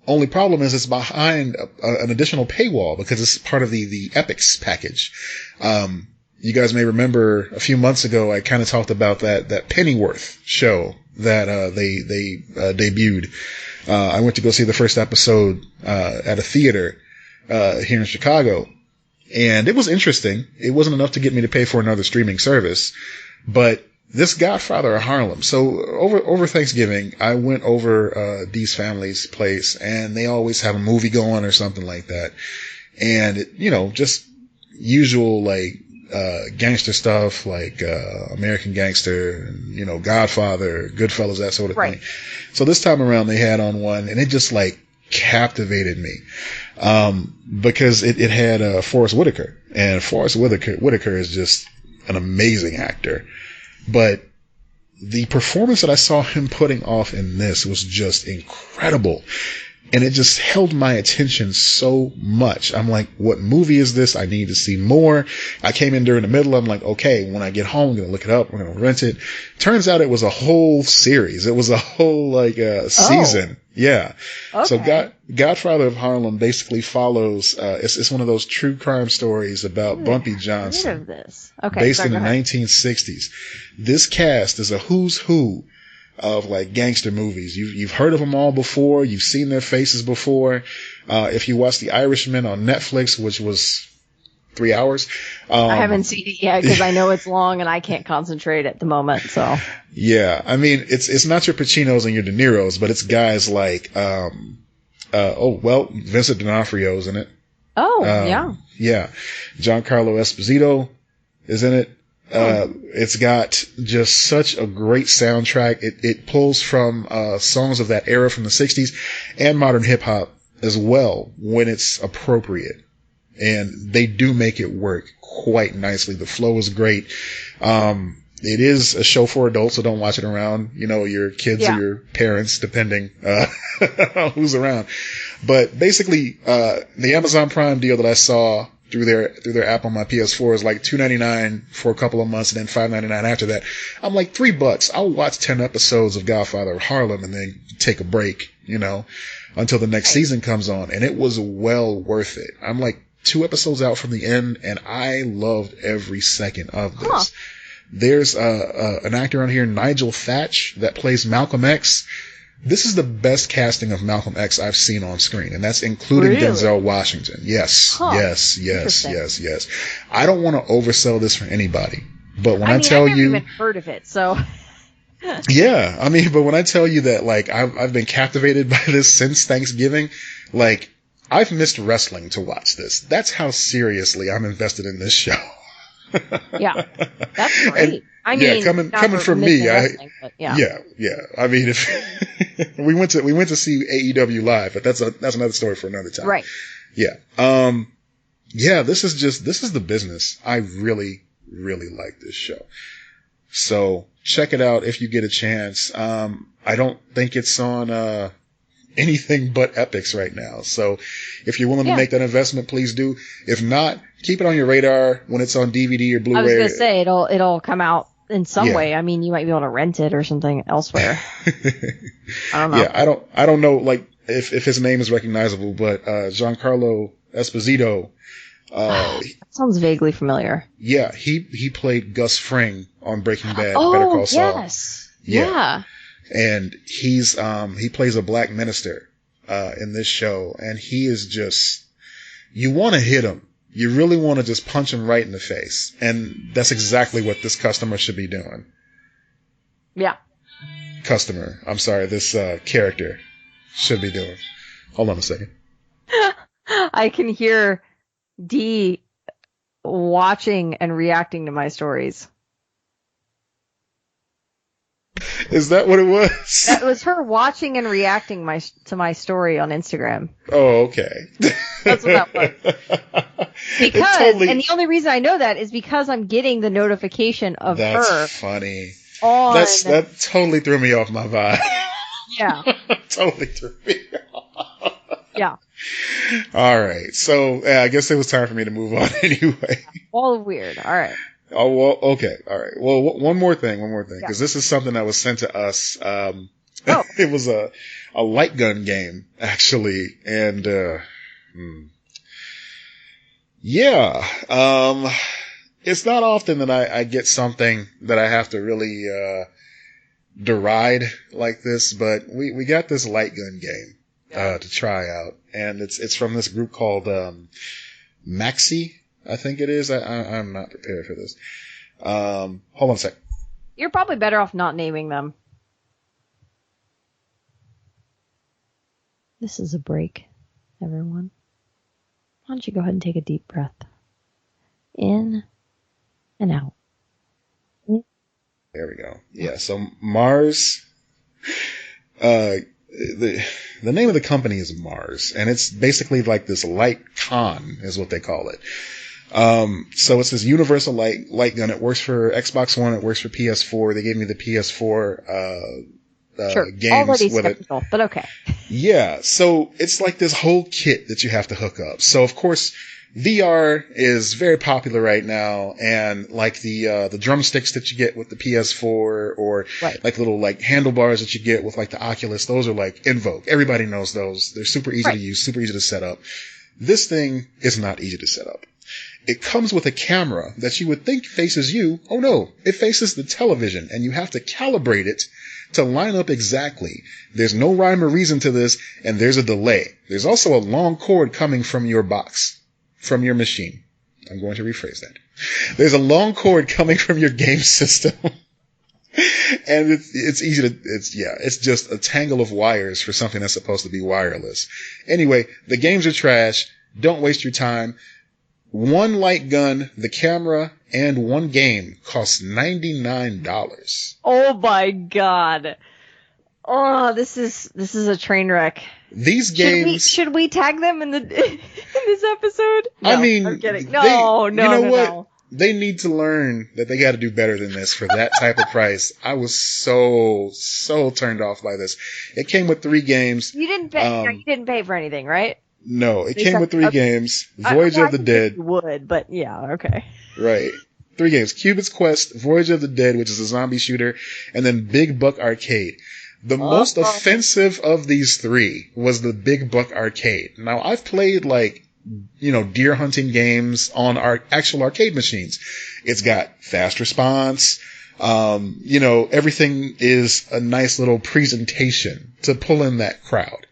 Only problem is it's behind an additional paywall because it's part of the Epics package. You guys may remember a few months ago, I kind of talked about that Pennyworth show that, they debuted. I went to go see the first episode, at a theater, here in Chicago, and it was interesting. It wasn't enough to get me to pay for another streaming service, but this Godfather of Harlem. So over Thanksgiving, I went over, Dee's family's place, and they always have a movie going or something like that. And, just usual, like, gangster stuff like, American Gangster, and, Godfather, Goodfellas, that sort of thing. So this time around they had on one, and it just like captivated me. Because it had, Forrest Whitaker, and Forrest Whitaker is just an amazing actor. But the performance that I saw him putting off in this was just incredible. And it just held my attention so much. I'm like, what movie is this? I need to see more. I came in during the middle. I'm like, okay, when I get home, I'm going to look it up. We're going to rent it. Turns out it was a whole series. It was a whole, season. Yeah. Okay. So Godfather of Harlem basically follows, it's one of those true crime stories about Bumpy Johnson. I've heard of this. Okay. Based in the 1960s. This cast is a who's who of like gangster movies. You've heard of them all before. You've seen their faces before. If you watch The Irishman on Netflix, which was 3 hours. I haven't seen it yet because I know it's long and I can't concentrate at the moment. So yeah, I mean, it's not your Pacinos and your De Niros, but it's guys like, Vincent D'Onofrio's in it. Oh, yeah. Yeah. Giancarlo Esposito is in it. It's got just such a great soundtrack. It pulls from, songs of that era from the 60s and modern hip hop as well when it's appropriate. And they do make it work quite nicely. The flow is great. It is a show for adults, so don't watch it around, your kids or your parents, depending, on who's around. But basically, the Amazon Prime deal that I saw through their app on my PS4 is like $2.99 for a couple of months and then $5.99 after that. I'm like $3. I'll watch 10 episodes of Godfather of Harlem and then take a break, until the next season comes on. And it was well worth it. I'm like 2 episodes out from the end and I loved every second of this. Huh. There's an actor on here, Nigel Thatch, that plays Malcolm X. This is the best casting of Malcolm X I've seen on screen, and that's including Denzel Washington. Yes, yes. I don't want to oversell this for anybody, but when I tell you, I've never even heard of it, so. Yeah, but when I tell you that, like, I've been captivated by this since Thanksgiving, like, I've missed wrestling to watch this. That's how seriously I'm invested in this show. Yeah, that's great. Coming from me, yeah. I mean, if we went to see AEW live, but that's another story for another time. Right. Yeah. This is the business. I really, really like this show. So check it out if you get a chance. I don't think it's on, anything but Epics right now. So if you're willing to make that investment, please do. If not, keep it on your radar when it's on DVD or Blu-ray. I was going to say it'll come out in some way. I mean, you might be able to rent it or something elsewhere. I don't know. Yeah, I don't know, like, if his name is recognizable, but, Giancarlo Esposito, that sounds vaguely familiar. Yeah, he played Gus Fring on Breaking Bad, Better Call Saul. Yes. Yeah. and he plays a black minister in this show, and he is just, you want to hit him. You really want to just punch him right in the face, and that's exactly what this customer should be doing. Yeah. This character should be doing. Hold on a second. I can hear Dee watching and reacting to my stories. Is that what it was? That was her watching and reacting to my story on Instagram. Oh, okay. That's what that was. Because, and the only reason I know that is because I'm getting the notification of her. That's funny. That totally threw me off my vibe. Yeah. Totally threw me off. Yeah. All right. So I guess it was time for me to move on anyway. All weird. All right. Oh, well, okay. All right. Well, one more thing, because this is something that was sent to us. It was a light gun game, actually. And, it's not often that I get something that I have to really, deride like this, but we got this light gun game, to try out. And it's from this group called, Maxi. I think it is. I'm not prepared for this. Hold on a sec. You're probably better off not naming them. This is a break, everyone. Why don't you go ahead and take a deep breath? In and out. There we go. Yeah, so Mars, the name of the company is Mars, and it's basically like this light con is what they call it. So it's this universal light gun. It works for Xbox One. It works for PS4. They gave me the PS4, sure. games Already with skeptical, it. But okay. Yeah. So it's like this whole kit that you have to hook up. So of course, VR is very popular right now, and like the drumsticks that you get with the PS4 or like little like handlebars that you get with like the Oculus, those are like in vogue. Everybody knows those. They're super easy to use, super easy to set up. This thing is not easy to set up. It comes with a camera that you would think faces you. Oh no, it faces the television, and you have to calibrate it to line up exactly. There's no rhyme or reason to this, and there's a delay. There's also a long cord coming from your box, from your machine. I'm going to rephrase that. There's a long cord coming from your game system. And it's easy to, it's just a tangle of wires for something that's supposed to be wireless. Anyway, the games are trash. Don't waste your time. One light gun, the camera, and one game costs $99. Oh my god. Oh, this is a train wreck. These games. Should we tag them in this episode? No, I mean, I'm kidding. No. You know what? They need to learn that they got to do better than this for that type of price. I was so turned off by this. It came with 3 games. You didn't pay. You didn't pay for anything, right? No, it came with 3 games. Voyage of the Dead. You would, but yeah, okay. Right. 3 games. Cubit's Quest, Voyage of the Dead, which is a zombie shooter, and then Big Buck Arcade. The most offensive of these 3 was the Big Buck Arcade. Now, I've played deer hunting games on our actual arcade machines. It's got fast response. Everything is a nice little presentation to pull in that crowd.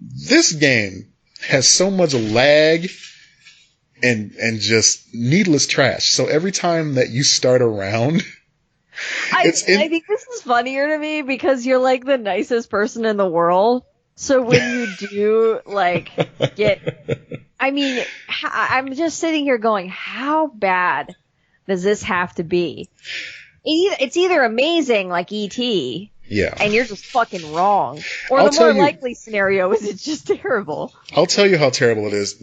This game has so much lag and just needless trash. So every time that you start a round, I think this is funnier to me because you're like the nicest person in the world. So when you do I'm just sitting here going, how bad does this have to be? It's either amazing like E.T. Yeah. And you're just fucking wrong. Or the more likely scenario is it's just terrible. I'll tell you how terrible it is.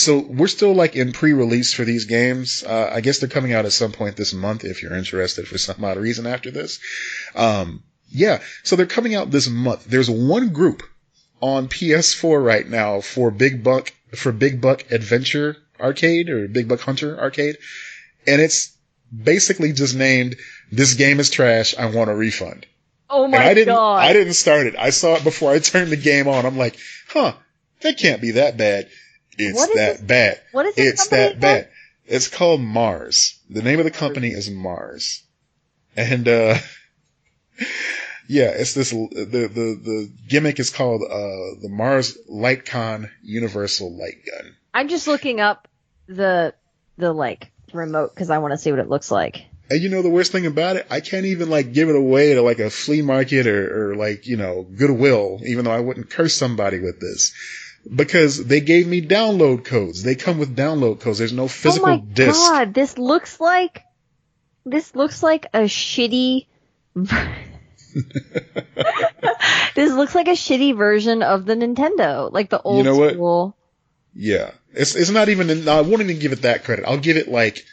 So we're still in pre-release for these games. I guess they're coming out at some point this month if you're interested for some odd reason after this. So they're coming out this month. There's one group on PS4 right now for Big Buck Adventure Arcade or Big Buck Hunter Arcade. And it's basically just named, "This game is trash, I want a refund." Oh my god. I didn't start it. I saw it before I turned the game on. I'm like, that can't be that bad. It's that bad. What is it? It's that bad. It's called Mars. The name of the company is Mars. And, Yeah, it's this. The gimmick is called the Mars Lightcon Universal Light Gun. I'm just looking up the like remote because I want to see what it looks like. And you know the worst thing about it, I can't even like give it away to like a flea market or like, you know, Goodwill, even though I wouldn't curse somebody with this. Because they gave me download codes. They come with download codes. There's no physical disc. Oh my god, this looks like a shitty this looks like a shitty version of the Nintendo, like the old school. Yeah. It's not even I won't even give it that credit. I'll give it like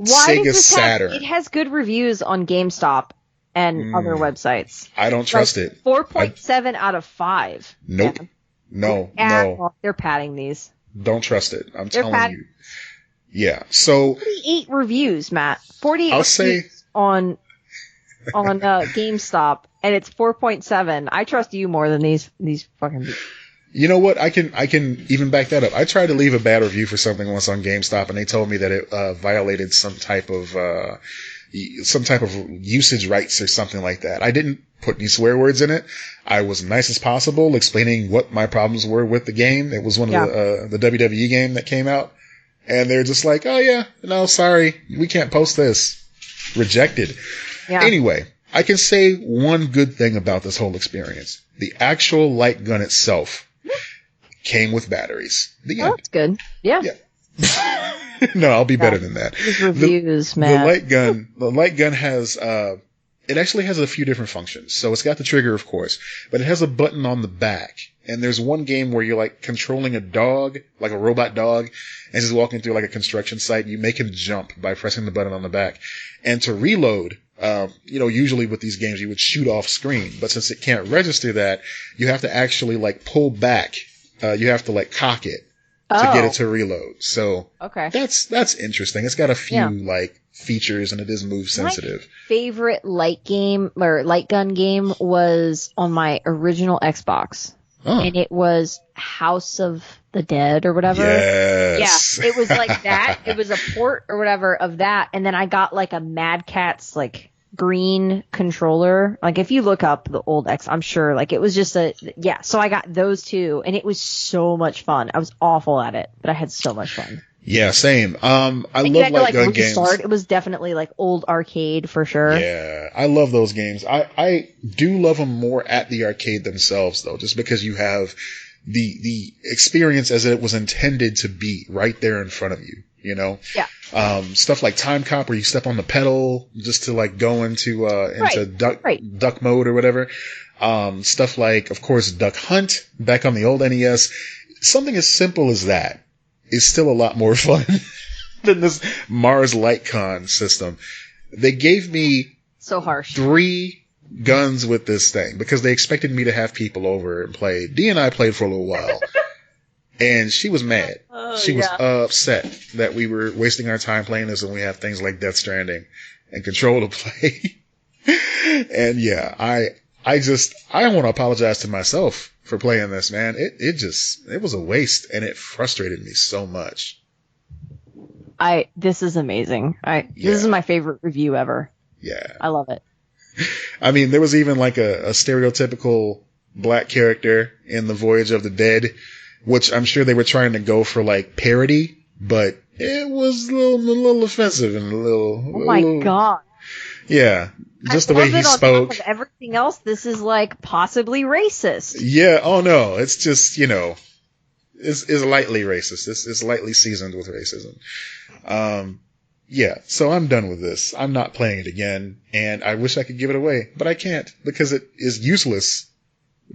Sega Saturn. It has good reviews on GameStop and other websites. I don't trust it. 4.7 out of 5. Nope. Man. No. They're padding these. Don't trust it. I'm telling you. Yeah. So 48 reviews, Matt. 48 reviews on GameStop, and it's 4.7. I trust you more than these fucking people. You know what? I can even back that up. I tried to leave a bad review for something once on GameStop, and they told me that it violated some type of usage rights or something like that. I didn't put any swear words in it. I was nice as possible, explaining what my problems were with the game. It was one of the WWE game that came out, and they're just like, "Oh yeah, no, sorry, we can't post this." Rejected. Yeah. Anyway, I can say one good thing about this whole experience: the actual light gun itself came with batteries. The end. That's good. Yeah. No, I'll be better than that. These reviews, man. The light gun has, it actually has a few different functions. So it's got the trigger, of course, but it has a button on the back. And there's one game where you're like controlling a dog, like a robot dog, and he's walking through like a construction site. You make him jump by pressing the button on the back. And to reload, usually with these games you would shoot off screen, but since it can't register that, you have to actually like pull back. You have to like cock it to get it to reload. So that's interesting. It's got a few like features and it is move sensitive. My favorite light gun game was on my original Xbox. Oh. And it was House of the Dead or whatever. Yes. Yeah. It was like that. It was a port or whatever of that. And then I got like a Mad Catz like green controller. Like if you look up the old X, I'm sure like it was just so I got those two and it was so much fun. I was awful at it, but I had so much fun. Yeah, same. I love light gun games. It was definitely like old arcade for sure. Yeah, I love those games. I do love them more at the arcade themselves though, just because you have the experience as it was intended to be right there in front of you, you know? Yeah. Stuff like Time Cop where you step on the pedal just to like go into duck mode or whatever. Stuff like, of course, Duck Hunt back on the old NES. Something as simple as that is still a lot more fun than this Mars Lightcon system. They gave me so harsh 3 guns with this thing because they expected me to have people over and play. Dee and I played for a little while. And she was mad. She was upset that we were wasting our time playing this when we have things like Death Stranding and Control to play. And yeah, I want to apologize to myself for playing this, man. It was a waste and it frustrated me so much. This is amazing. This is my favorite review ever. Yeah. I love it. I mean, there was even like a stereotypical black character in The Voyage of the Dead, which I'm sure they were trying to go for like parody, but it was a little offensive and a little. Oh my god! Yeah, just the way he spoke. On top of everything else, this is like possibly racist. Yeah. Oh no, it's just it's lightly racist. It's lightly seasoned with racism. Yeah. So I'm done with this. I'm not playing it again, and I wish I could give it away, but I can't because it is useless.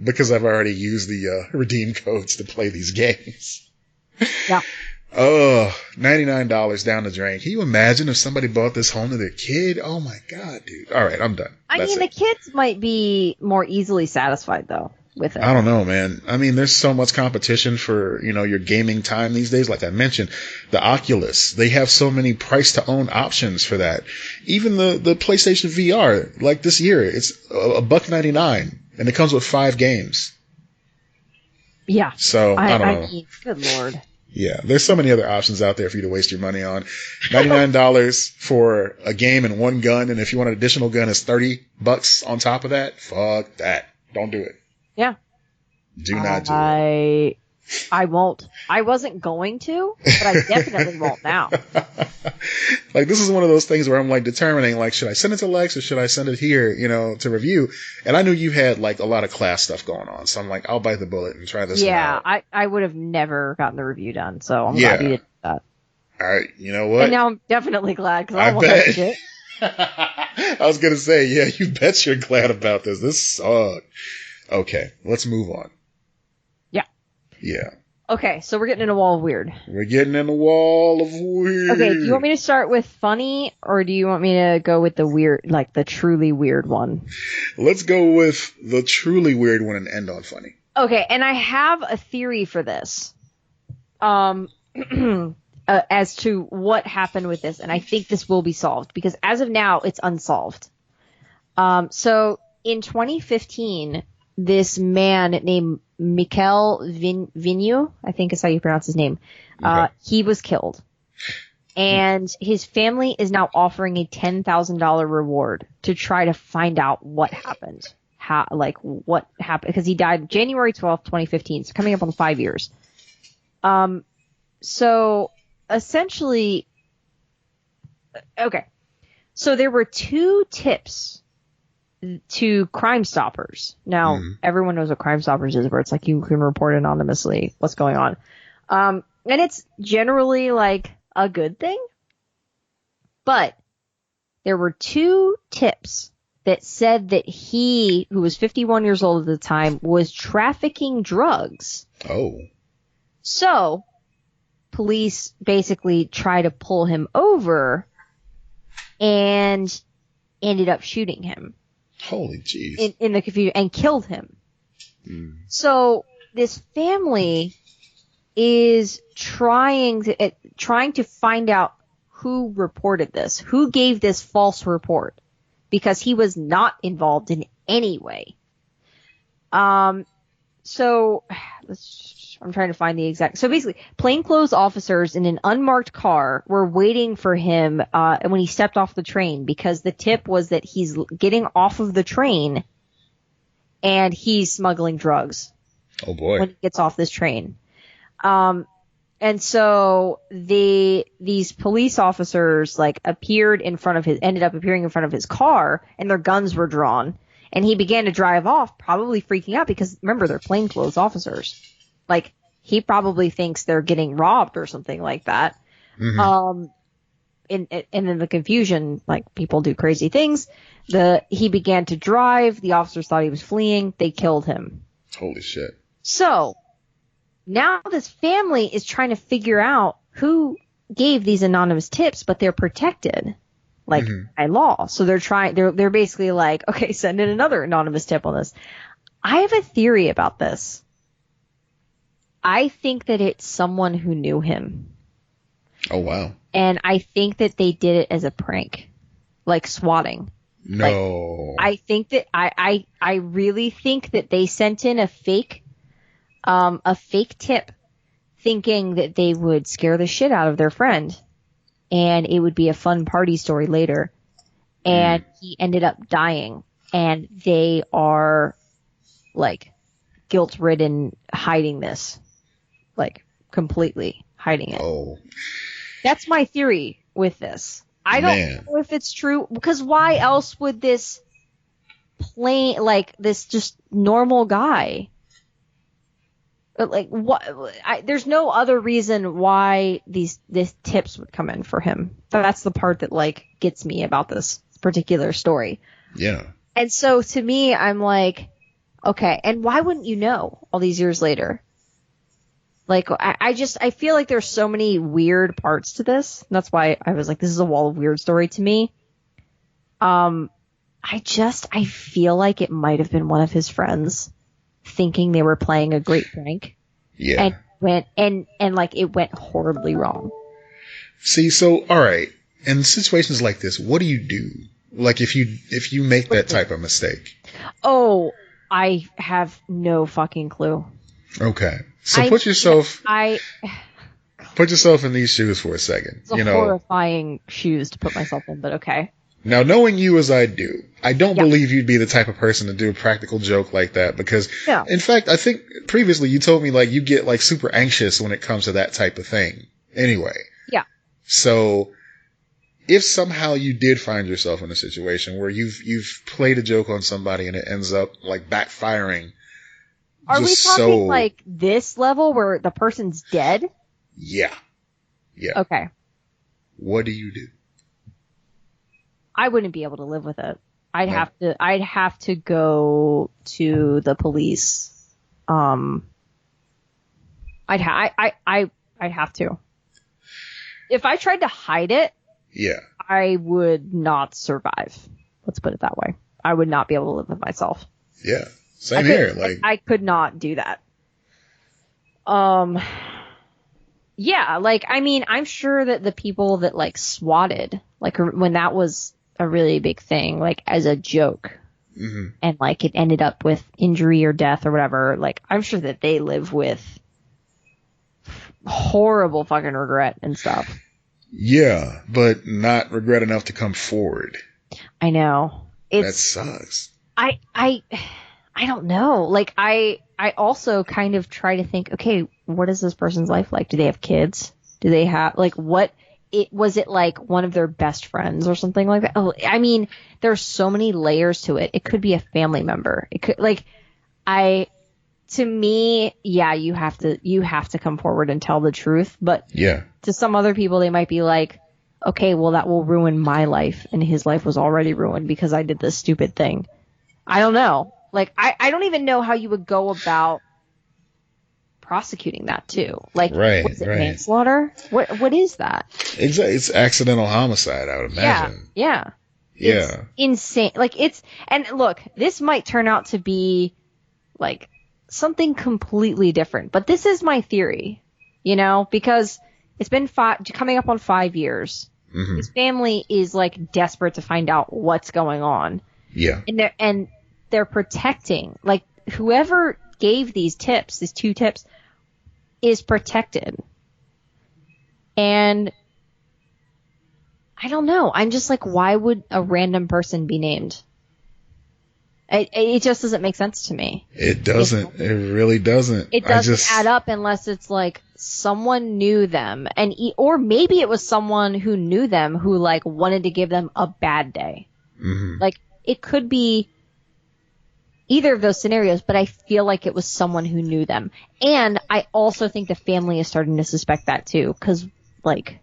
Because I've already used the redeem codes to play these games. Yeah. Oh, $99 down the drain. Can you imagine if somebody bought this home to their kid? Oh my god, dude. All right, I'm done. The kids might be more easily satisfied though with it. I don't know, man. I mean, there's so much competition for, your gaming time these days. Like I mentioned, the Oculus, they have so many price to own options for that. Even the PlayStation VR, like this year, it's $1.99. And it comes with 5 games. Yeah. So, I don't know. Good lord. Yeah, there's so many other options out there for you to waste your money on. $99 for a game and one gun, and if you want an additional gun, it's $30 on top of that. Fuck that. Don't do it. Yeah. Do not do it. I won't. I wasn't going to, but I definitely won't now. Like, this is one of those things where I'm like determining, like, should I send it to Lex or should I send it here, to review? And I knew you had like a lot of class stuff going on, so I'm like, I'll bite the bullet and try this one out. Yeah, I would have never gotten the review done, so I'm glad you did that. All right, you know what? And now I'm definitely glad because I don't want that shit. I was gonna say, yeah, you bet you're glad about this. This sucked. Okay, let's move on. Yeah. Yeah. Okay, so we're getting in a wall of weird. We're getting in a wall of weird. Okay, do you want me to start with funny, or do you want me to go with the weird, like the truly weird one? Let's go with the truly weird one and end on funny. Okay, and I have a theory for this. As to what happened with this, and I think this will be solved, because as of now, it's unsolved. So, in 2015, this man named Mikel Vigneault, I think is how you pronounce his name, he was killed. And his family is now offering a $10,000 reward to try to find out what happened. What happened, because he died January 12th, 2015, so coming up on 5 years. So, essentially, okay. So there were 2 tips to Crime Stoppers. Now, everyone knows what Crime Stoppers is, where it's like you can report anonymously what's going on. And it's generally like a good thing. But there were 2 tips that said that he, who was 51 years old at the time, was trafficking drugs. Oh. So, police basically try to pull him over and ended up shooting him. Holy jeez. In the confusion, and killed him. So this family is trying to find out who reported this, who gave this false report, because he was not involved in any way. So I'm trying to find the exact. So basically, plainclothes officers in an unmarked car were waiting for him when he stepped off the train, because the tip was that he's getting off of the train and he's smuggling drugs. Oh boy! When he gets off this train, and so these police officers ended up appearing in front of his car, and their guns were drawn, and he began to drive off, probably freaking out because remember, they're plainclothes officers. Like, he probably thinks they're getting robbed or something like that. And in the confusion, like, people do crazy things. He began to drive. The officers thought he was fleeing. They killed him. Holy shit. So, now this family is trying to figure out who gave these anonymous tips, but they're protected, by law. So they're basically like, okay, send in another anonymous tip on this. I have a theory about this. I think that it's someone who knew him. Oh, wow. And I think that they did it as a prank, like swatting. No. I think that I really think that they sent in a fake tip, thinking that they would scare the shit out of their friend, and it would be a fun party story later. And he ended up dying, and they are like guilt-ridden, hiding this. Like, completely hiding it. Oh. That's my theory with this. I don't know if it's true, because why else would this this just normal guy, there's no other reason why these tips would come in for him. That's the part that, like, gets me about this particular story. Yeah. And so, to me, I'm like, okay, and why wouldn't you know all these years later? Like, I feel like there's so many weird parts to this. That's why I was like, this is a wall of weird story to me. I feel like it might have been one of his friends thinking they were playing a great prank. Yeah. And it went horribly wrong. See, so, all right. In situations like this, what do you do? Like, if you make that type of mistake? Oh, I have no fucking clue. Okay. So put yourself... Put yourself in these shoes for a second. It's horrifying shoes to put myself in, but okay. Now, knowing you as I do, I don't believe you'd be the type of person to do a practical joke like that because, in fact, I think previously you told me like you get like super anxious when it comes to that type of thing. Anyway. Yeah. So, if somehow you did find yourself in a situation where you've played a joke on somebody and it ends up like backfiring. Are we talking like this level where the person's dead? Yeah. Yeah. Okay. What do you do? I wouldn't be able to live with it. I'd have to go to the police. I'd have to. If I tried to hide it, I would not survive. Let's put it that way. I would not be able to live with myself. Yeah. Same here. I could not do that. Yeah, like, I mean, I'm sure that the people that, like, swatted, like, when that was a really big thing, like, as a joke, and, like, it ended up with injury or death or whatever, like, I'm sure that they live with horrible fucking regret and stuff. Yeah, but not regret enough to come forward. I know. That sucks. I don't know. Like, I also kind of try to think, okay, what is this person's life like? Do they have kids? Do they have, like, was it like one of their best friends or something like that? Oh, I mean, there's so many layers to it. It could be a family member. It could, like, to me, yeah, you have to come forward and tell the truth. But to some other people, they might be like, okay, well, that will ruin my life. And his life was already ruined because I did this stupid thing. I don't know. Like, I don't even know how you would go about prosecuting that too. Like, was it manslaughter? What is that? It's accidental homicide, I would imagine. Yeah. It's insane. Like, and look, this might turn out to be like something completely different, but this is my theory, because it's been coming up on 5 years. His family is like desperate to find out what's going on. Yeah. And they're protecting, like, whoever gave these tips, these 2 tips, is protected. And I don't know. I'm just like, why would a random person be named? It just doesn't make sense to me. It doesn't. It really doesn't. It doesn't add up unless it's like someone knew them, or maybe it was someone who knew them who like wanted to give them a bad day. Like, it could be either of those scenarios, but I feel like it was someone who knew them. And I also think the family is starting to suspect that too, because, like,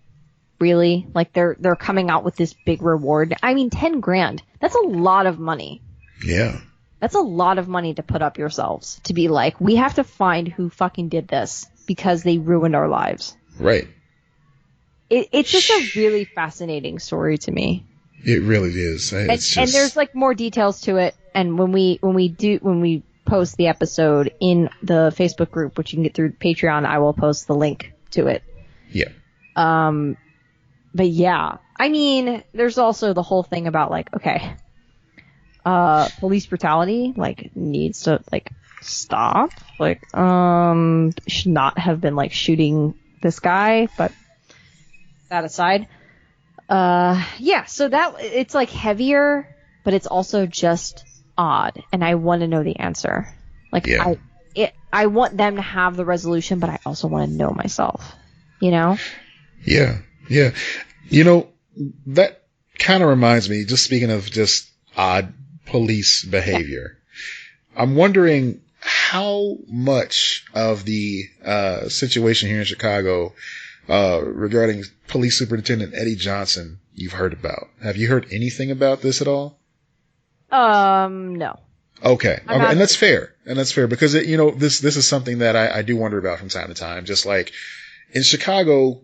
really? Like, they're coming out with this big reward. I mean, $10,000. That's a lot of money. Yeah. That's a lot of money to put up yourselves, to be like, we have to find who fucking did this because they ruined our lives. Right. It's just a really fascinating story to me. It really is. And there's like more details to it. And when we post the episode in the Facebook group, which you can get through Patreon, I will post the link to it. Yeah. But yeah, I mean, there's also the whole thing about like, okay, police brutality, like, needs to like stop. Like, should not have been like shooting this guy, but that aside. Yeah, so that, it's like heavier, but it's also just odd, and I want to know the answer. Like, I want them to have the resolution, but I also want to know myself, Yeah. Yeah. That kind of reminds me, just speaking of just odd police behavior, I'm wondering how much of the situation here in Chicago regarding Police Superintendent Eddie Johnson you've heard about. Have you heard anything about this at all? No. Okay. And that's fair. Because this is something that I do wonder about from time to time. Just like in Chicago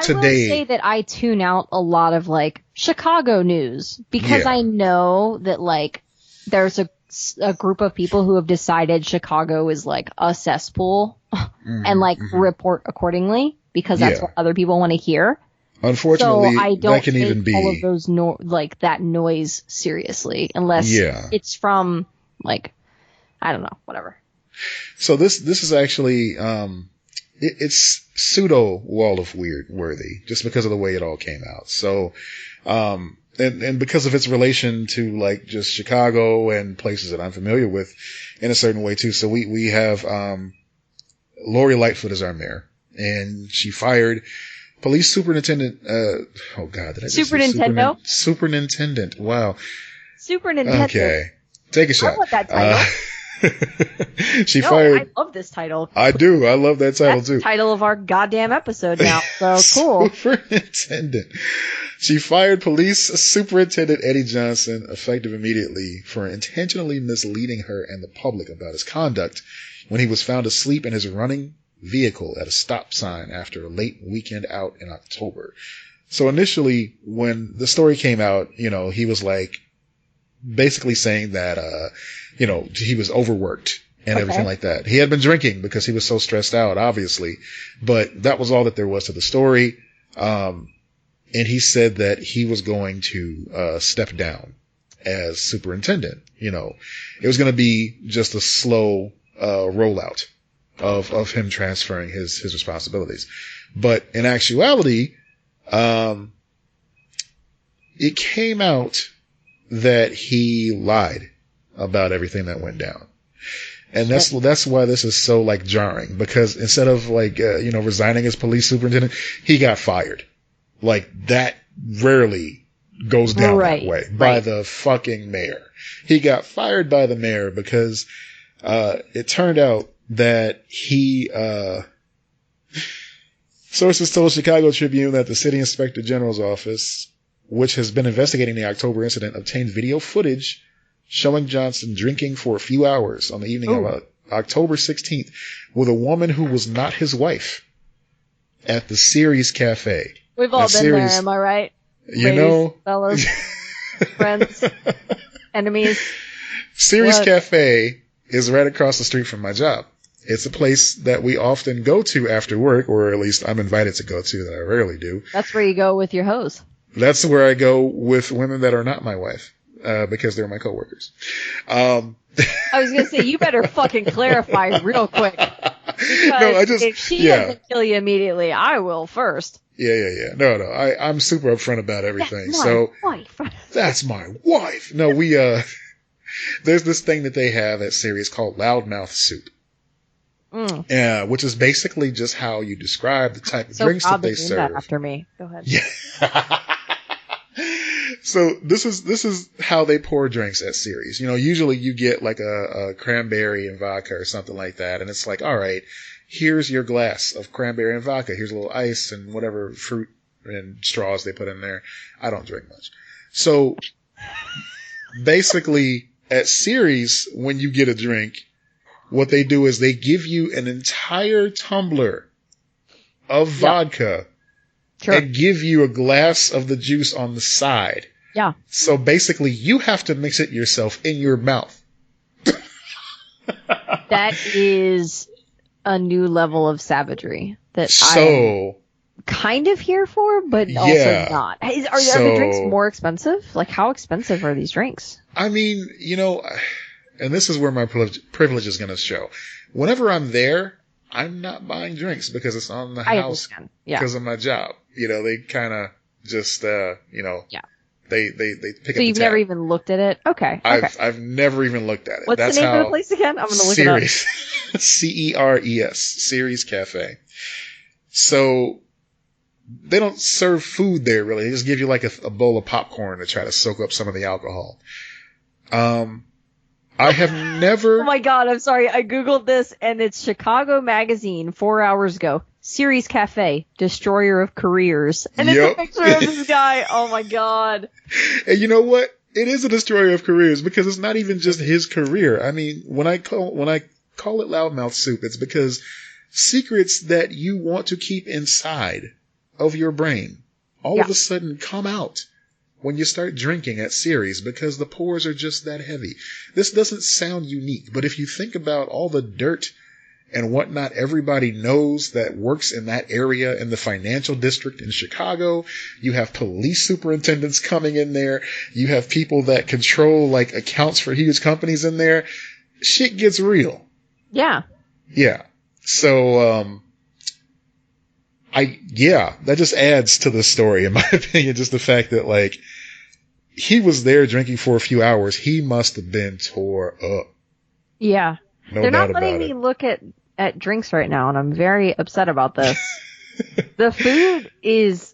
today. I will say that I tune out a lot of like Chicago news because I know that like there's a group of people who have decided Chicago is like a cesspool and like report accordingly because that's what other people want to hear. Unfortunately, so I don't that can take even be all of those that noise seriously unless it's from like, I don't know, whatever. So this is actually it's pseudo Wall of Weird worthy just because of the way it all came out. So, and because of its relation to like just Chicago and places that I'm familiar with in a certain way too. So we have, Lori Lightfoot is our mayor, and she fired police superintendent, oh God, did I just Super Nintendo? Superintendent. Wow. Super Nintendo. Okay. Take a shot. I want that title. She fired. I love this title. I do. I love that title That's too. The title of our goddamn episode now. So cool. Superintendent. She fired police superintendent Eddie Johnson effective immediately for intentionally misleading her and the public about his conduct when he was found asleep in his running vehicle at a stop sign after a late weekend out in October. So initially, when the story came out, he was like basically saying that, he was overworked and everything like that. He had been drinking because he was so stressed out, obviously, but that was all that there was to the story. And he said that he was going to, step down as superintendent. It was going to be just a slow, rollout of him transferring his responsibilities. But in actuality, it came out that he lied about everything that went down. And that's why this is so like jarring, because instead of like, resigning as police superintendent, he got fired. Like that rarely goes down that way by the fucking mayor. He got fired by the mayor because, it turned out that he, sources told Chicago Tribune that the city inspector general's office, which has been investigating the October incident, obtained video footage showing Johnson drinking for a few hours on the evening of October 16th with a woman who was not his wife at the Ceres Cafe. We've all been there, am I right? Ladies, fellas, friends, enemies. Ceres Cafe is right across the street from my job. It's a place that we often go to after work, or at least I'm invited to go to, that I rarely do. That's where you go with your hose. That's where I go with women that are not my wife, because they're my coworkers. I was going to say, you better fucking clarify real quick. Because if she doesn't kill you immediately, I will first. Yeah. No. I'm super upfront about everything. That's my wife. That's my wife. No, there's this thing that they have at Ceres called loudmouth soup. Yeah, which is basically just how you describe the type of drinks that they serve. That after me. Go ahead. Yeah. So this is how they pour drinks at Ceres. Usually you get like a cranberry and vodka or something like that, and it's like, all right, here's your glass of cranberry and vodka. Here's a little ice and whatever fruit and straws they put in there. I don't drink much. So basically at Ceres, when you get a drink, what they do is they give you an entire tumbler of vodka and give you a glass of the juice on the side. Yeah. So basically you have to mix it yourself in your mouth. That is a new level of savagery that I'm kind of here for, but also not. Are the drinks more expensive? Like, how expensive are these drinks? I mean, and this is where my privilege is going to show. Whenever I'm there, I'm not buying drinks because it's on the house because of my job. They kind of just, they pick up the tab. So you've never even looked at it? Okay. I've never even looked at it. What's the name of the place again? I'm going to look it up. Ceres. Ceres Cafe. So they don't serve food there really. They just give you like a bowl of popcorn to try to soak up some of the alcohol. I have never... Oh my God, I'm sorry. I Googled this and it's Chicago Magazine 4 hours ago. Ceres Cafe, destroyer of careers. And it's a picture of this guy. Oh my God. And you know what? It is a destroyer of careers because it's not even just his career. I mean, when I call it loudmouth soup, it's because secrets that you want to keep inside of your brain all of a sudden come out when you start drinking at Ceres because the pours are just that heavy. This doesn't sound unique, but if you think about all the dirt and whatnot everybody knows that works in that area in the financial district in Chicago, you have police superintendents coming in there, you have people that control like accounts for huge companies in there, shit gets real. Yeah. Yeah. So, that just adds to the story, in my opinion. Just the fact that, like, he was there drinking for a few hours. He must have been tore up. Yeah. No They're doubt not letting about me it. look at drinks right now, and I'm very upset about this. The food is,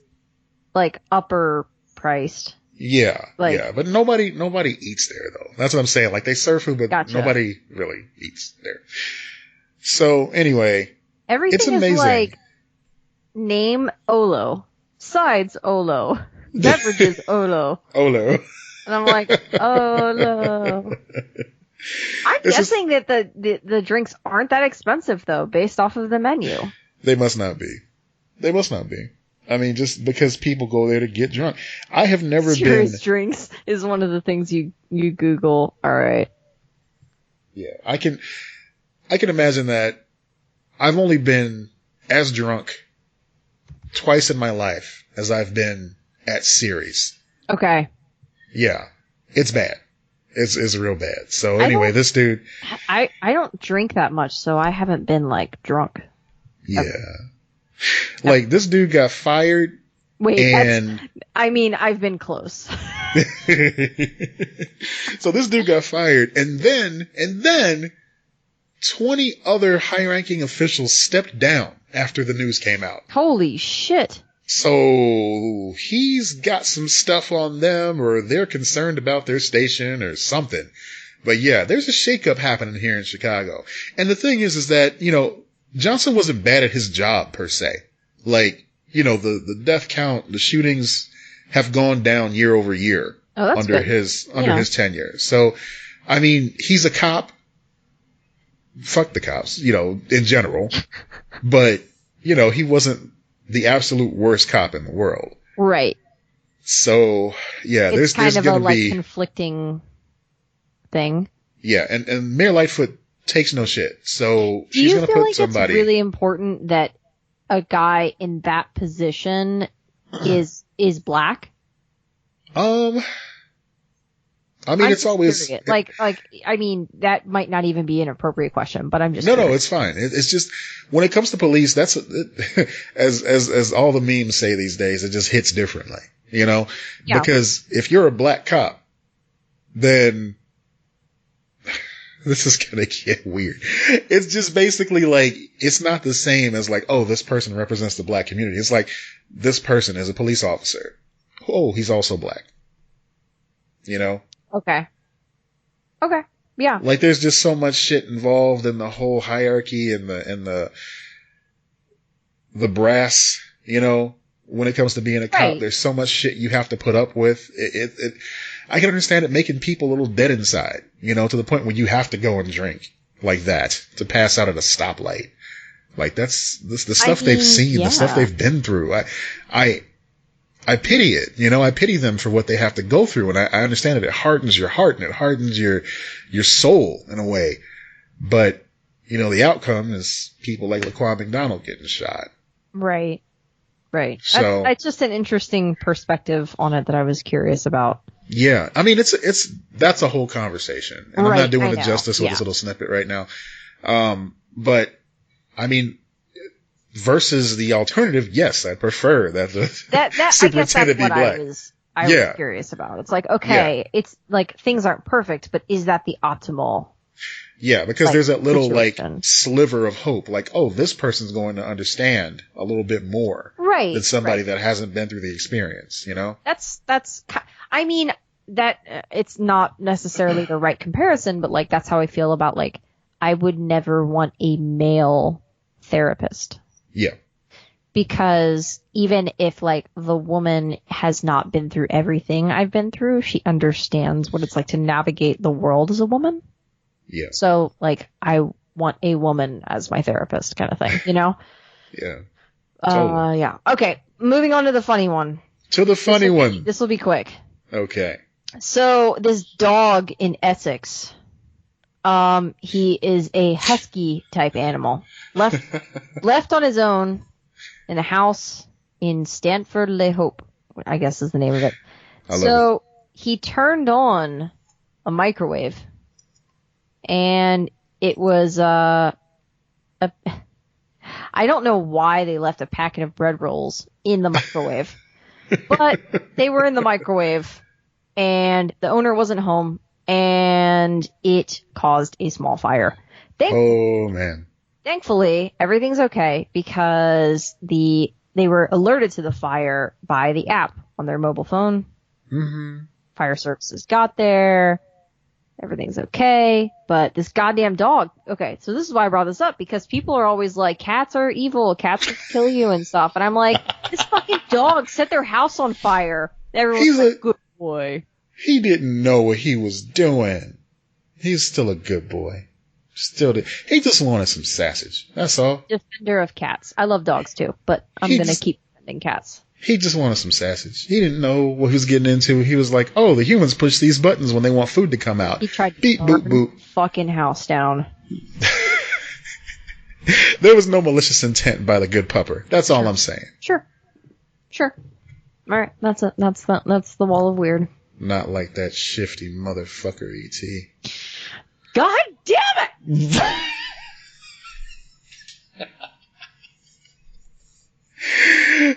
like, upper priced. Yeah, Like, yeah. But nobody eats there, though. That's what I'm saying. Like, they serve food, but gotcha. nobody really eats there. So, anyway, everything it's amazing. is like, name Olo, sides Olo, beverages Olo. Olo. And I'm like, Olo. I'm guessing that the drinks aren't that expensive, though, based off of the menu. They must not be. They must not be. I mean, just because people go there to get drunk. I have never Serious drinks is one of the things you Google. All right. Yeah, I can imagine that. I've only been as drunk twice in my life as I've been at Ceres. Okay. Yeah, it's bad. It's real bad. So anyway, this dude. I don't drink that much, so I haven't been, like, drunk. Yeah. Like, this dude got fired. Wait, and I've been close. So this dude got fired, and then 20 other high-ranking officials stepped down after the news came out. Holy shit. So he's got some stuff on them, or they're concerned about their station or something. But yeah, there's a shakeup happening here in Chicago. And the thing is that, you know, Johnson wasn't bad at his job per se. Like, you know, the death count, the shootings have gone down year over year under his tenure. So, I mean, he's a cop. Fuck the cops, you know, in general. But, you know, he wasn't the absolute worst cop in the world. Right. So, yeah, it's there's kind of going a, to like, be conflicting thing. Yeah, and Mayor Lightfoot takes no shit. So Do she's you going to feel put like somebody. it's really important that a guy in that position is black? I mean, it's always curious. I mean, that might not even be an appropriate question, but I'm just no, curious. no, it's fine. It's just when it comes to police, that's as all the memes say these days, it just hits differently, you know. Yeah. Because if you're a black cop, then this is gonna get weird. It's just basically like it's not the same as like, oh, this person represents the black community. It's like this person is a police officer. Oh, he's also black. You know. Okay. Yeah. Like there's just so much shit involved in the whole hierarchy and the brass, you know, when it comes to being a cop. Right. There's so much shit you have to put up with. I can understand it making people a little dead inside, you know, to the point where you have to go and drink like that to pass out at a stoplight. Like that's the stuff they've seen, the stuff they've been through. I pity it, you know, I pity them for what they have to go through. And I understand it hardens your heart and it hardens your soul in a way. But, you know, the outcome is people like Laquan McDonald getting shot. Right. So that's just an interesting perspective on it that I was curious about. Yeah. I mean, that's a whole conversation. And I'm not doing it justice with this little snippet right now. But I mean, versus the alternative, yes, I prefer that the superintendent be black. I was curious about. It's like, okay, it's like things aren't perfect, but is that the optimal? Yeah, because there's that little situation. Like sliver of hope, like, oh, this person's going to understand a little bit more than somebody that hasn't been through the experience, you know? I mean, that it's not necessarily the right comparison, but like that's how I feel about like I would never want a male therapist. Yeah. Because even if like the woman has not been through everything I've been through, she understands what it's like to navigate the world as a woman. Yeah. So like I want a woman as my therapist kind of thing, you know? Yeah. Totally. Yeah. Okay. Moving on to the funny one. This will be quick. Okay. So this dog in Essex, he is a husky type animal. Left on his own in a house in Stanford-le-Hope, I guess is the name of it. So he turned on a microwave, and it was I I don't know why they left a packet of bread rolls in the microwave, but they were in the microwave, and the owner wasn't home, and it caused a small fire. Oh, man. Thankfully, everything's okay because they were alerted to the fire by the app on their mobile phone. Mm-hmm. Fire services got there. Everything's okay. But this goddamn dog. Okay, so this is why I brought this up, because people are always like, cats are evil, cats will kill you and stuff. And I'm like, this fucking dog set their house on fire. Everyone's like, good boy. He didn't know what he was doing. He's still a good boy. He just wanted some sausage. That's all. Defender of cats. I love dogs too, but I'm going to keep defending cats. He just wanted some sausage. He didn't know what he was getting into. He was like, oh, the humans push these buttons when they want food to come out. He tried to beep, boop, boop. Fucking house down. There was no malicious intent by the good pupper. That's all I'm saying. Sure. All right. That's the wall of weird. Not like that shifty motherfucker, E.T. God damn it!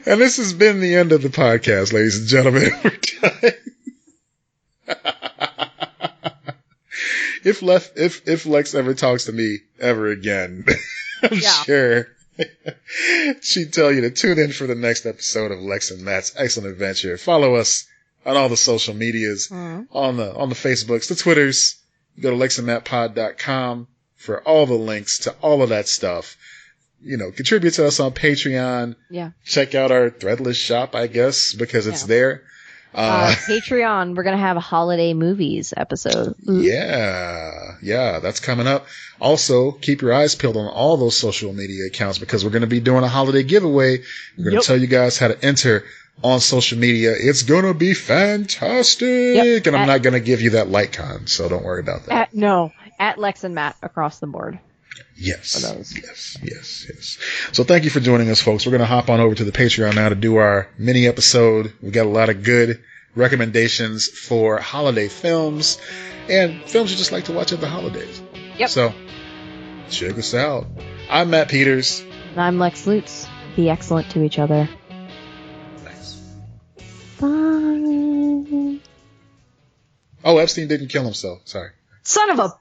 And this has been the end of the podcast, ladies and gentlemen. If Lex ever talks to me ever again, I'm sure she'd tell you to tune in for the next episode of Lex and Matt's Excellent Adventure. Follow us on all the social medias, on the Facebooks, the Twitters. Go to lexandmattpod.com for all the links to all of that stuff. You know, contribute to us on Patreon. Yeah. Check out our Threadless shop, I guess, because it's there. Patreon, we're going to have a holiday movies episode. Yeah, that's coming up. Also, keep your eyes peeled on all those social media accounts, because we're going to be doing a holiday giveaway. We're going to tell you guys how to enter on social media. It's going to be fantastic. And I'm not going to give you that LikeCon, so don't worry about that. At Lex and Matt across the board. Yes. So thank you for joining us, folks. We're going to hop on over to the Patreon now to do our mini episode. We got a lot of good recommendations for holiday films and films you just like to watch at the holidays. Yep. So check us out. I'm Matt Peters. And I'm Lex Lutz. Be excellent to each other. Thanks. Bye. Oh, Epstein didn't kill himself. Sorry. Son of a